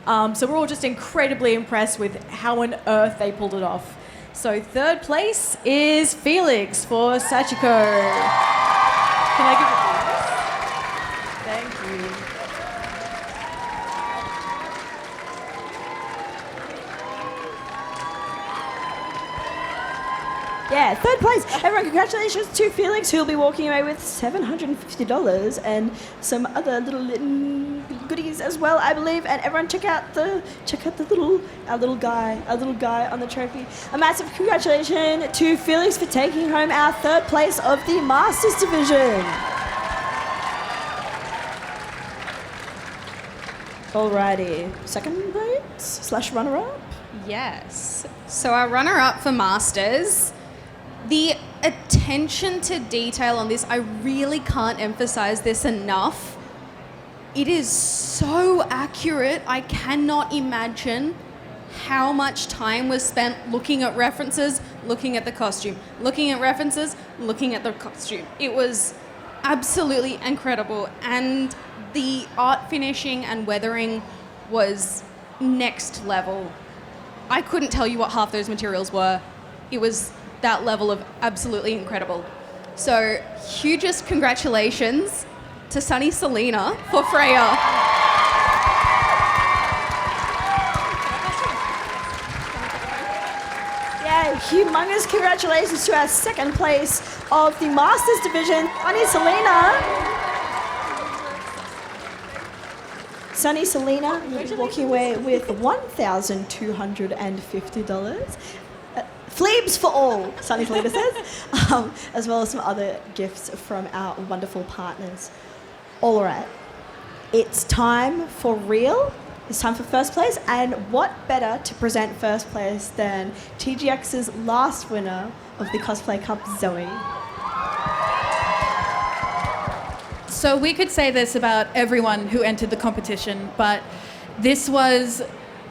So we're all just incredibly impressed with how on earth they pulled it off. So third place is Felix for Sachiko. Can I give it to you? Thank you. Yeah, third place. Everyone, congratulations to Felix, who'll be walking away with $750 and some other little goodies as well, I believe. And everyone, check out the little guy on the trophy. A massive congratulations to Felix for taking home our third place of the Masters division. Alrighty, second place / runner-up. Yes. So our runner-up for Masters. The attention to detail on this, I really can't emphasize this enough. It is so accurate. I cannot imagine how much time was spent looking at references, looking at the costume, looking at references, looking at the costume. It was absolutely incredible. And the art finishing and weathering was next level. I couldn't tell you what half those materials were. It was that level of absolutely incredible. So, hugest congratulations to Sunny Salina for Freya. Yeah, humongous congratulations to our second place of the Masters Division, Sunny Salina. Sunny Salina will be walking away with $1,250. Fleebs for all, Sunny Salina says, as well as some other gifts from our wonderful partners. All right, it's time for real. It's time for first place, and what better to present first place than TGX's last winner of the Cosplay Cup, Zoe. So we could say this about everyone who entered the competition, but this was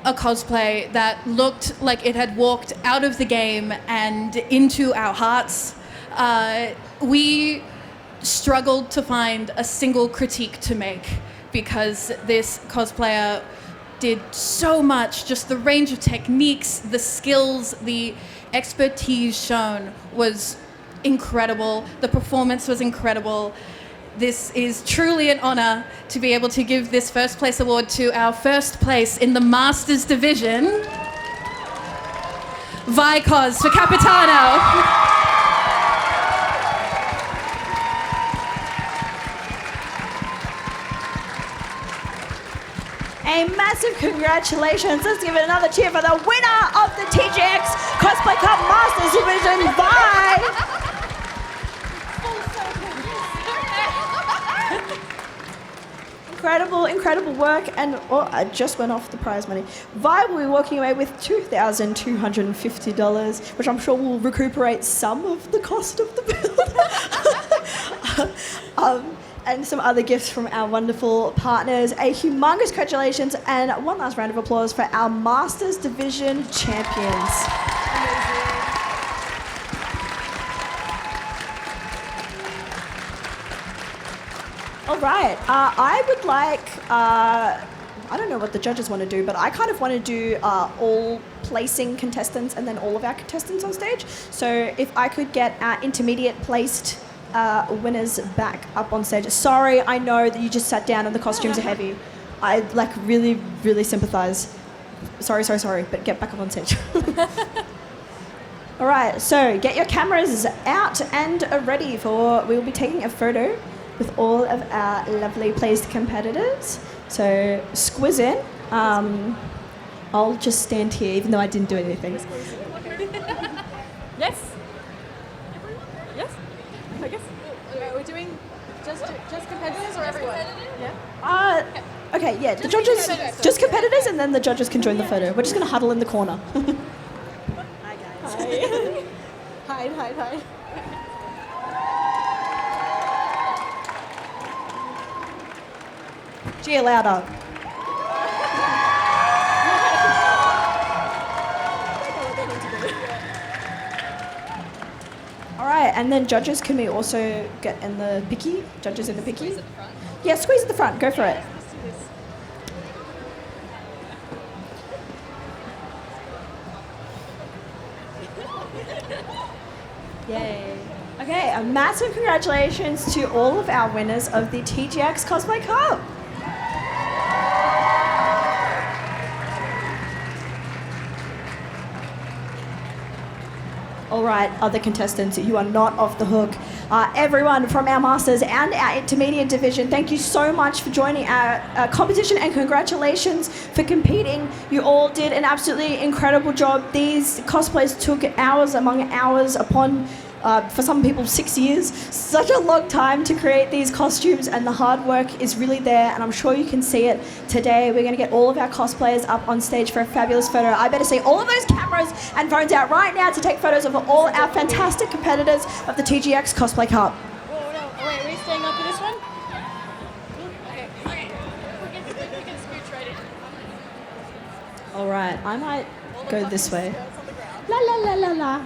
a cosplay that looked like it had walked out of the game and into our hearts. We struggled to find a single critique to make because this cosplayer did so much. Just the range of techniques, the skills, the expertise shown was incredible. The performance was incredible. This is truly an honor to be able to give this first place award to our first place in the Masters Division, Vicos for Capitano. A massive congratulations. Let's give it another cheer for the winner of the TGX Cosplay Cup Masters Division, Vi. Incredible work, and I just went off the prize money. Vi will be walking away with $2,250, which I'm sure will recuperate some of the cost of the build. And some other gifts from our wonderful partners. A humongous congratulations and one last round of applause for our Masters Division champions. All right, I would like, I don't know what the judges want to do, but I kind of want to do all placing contestants and then all of our contestants on stage. So if I could get our intermediate placed winners back up on stage. Sorry, I know that you just sat down and the costumes are heavy. I really sympathize. Sorry, but get back up on stage. All right, so get your cameras out and ready for, we will be taking a photo with all of our lovely placed competitors. So squiz in. I'll just stand here even though I didn't do anything. Yes? Yes? I guess. We're doing just competitors or everyone? Yeah. Okay, yeah, the judges, just competitors, and then the judges can join the photo. We're just gonna huddle in the corner. Hi, guys. Hi. Hide. Cheer louder. All right, and then judges, can we also get in the picky? Judges in the picky? Squeeze at the front? Yeah, squeeze at the front. Go for it. Yay. Okay, a massive congratulations to all of our winners of the TGX Cosplay Cup. All right, other contestants, you are not off the hook. Everyone from our Masters and our Intermediate Division, thank you so much for joining our competition and congratulations for competing. You all did an absolutely incredible job. These cosplays took hours among hours upon, for some people, 6 years. Such a long time to create these costumes, and the hard work is really there, and I'm sure you can see it today. We're going to get all of our cosplayers up on stage for a fabulous photo. I better see all of those cameras and phones out right now to take photos of all our fantastic competitors of the TGX Cosplay Cup. Wait, are we staying up for this one? Okay. We can scooch right in. All right, I might go this way. La la la la la.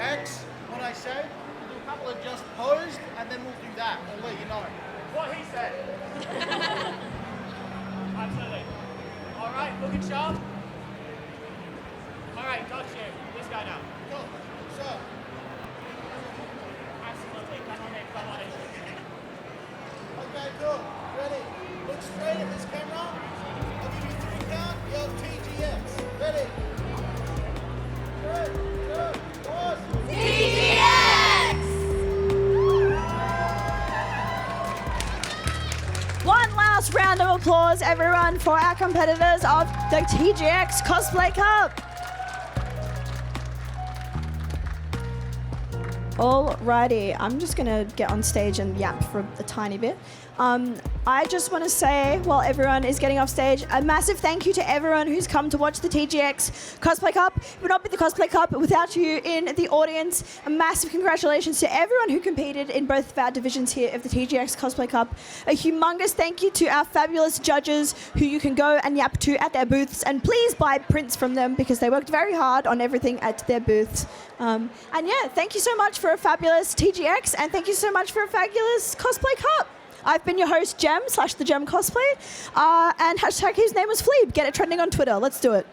X, what I say. We'll do a couple of just posed, and then we'll do that. I'll let you know. What he said. Absolutely. All right, looking sharp. All right, got you. This guy now. Cool. So. Absolutely. Come on in, come on in. Okay, cool. Ready? Look straight at this camera. I'll give you 3 count. Yo, TGX. Ready? 3, 2, 1. TGX! One last round of applause, everyone, for our competitors of the TGX Cosplay Cup. Alrighty, I'm just gonna get on stage and yap for a tiny bit. I just want to say, while everyone is getting off stage, a massive thank you to everyone who's come to watch the TGX Cosplay Cup. It would not be the Cosplay Cup without you in the audience. A massive congratulations to everyone who competed in both of our divisions here of the TGX Cosplay Cup. A humongous thank you to our fabulous judges who you can go and yap to at their booths, and please buy prints from them because they worked very hard on everything at their booths. And yeah, thank you so much for a fabulous TGX, and thank you so much for a fabulous Cosplay Cup. I've been your host, Gem / the Gem Cosplay, and hashtag his name was Fleeb. Get it trending on Twitter. Let's do it.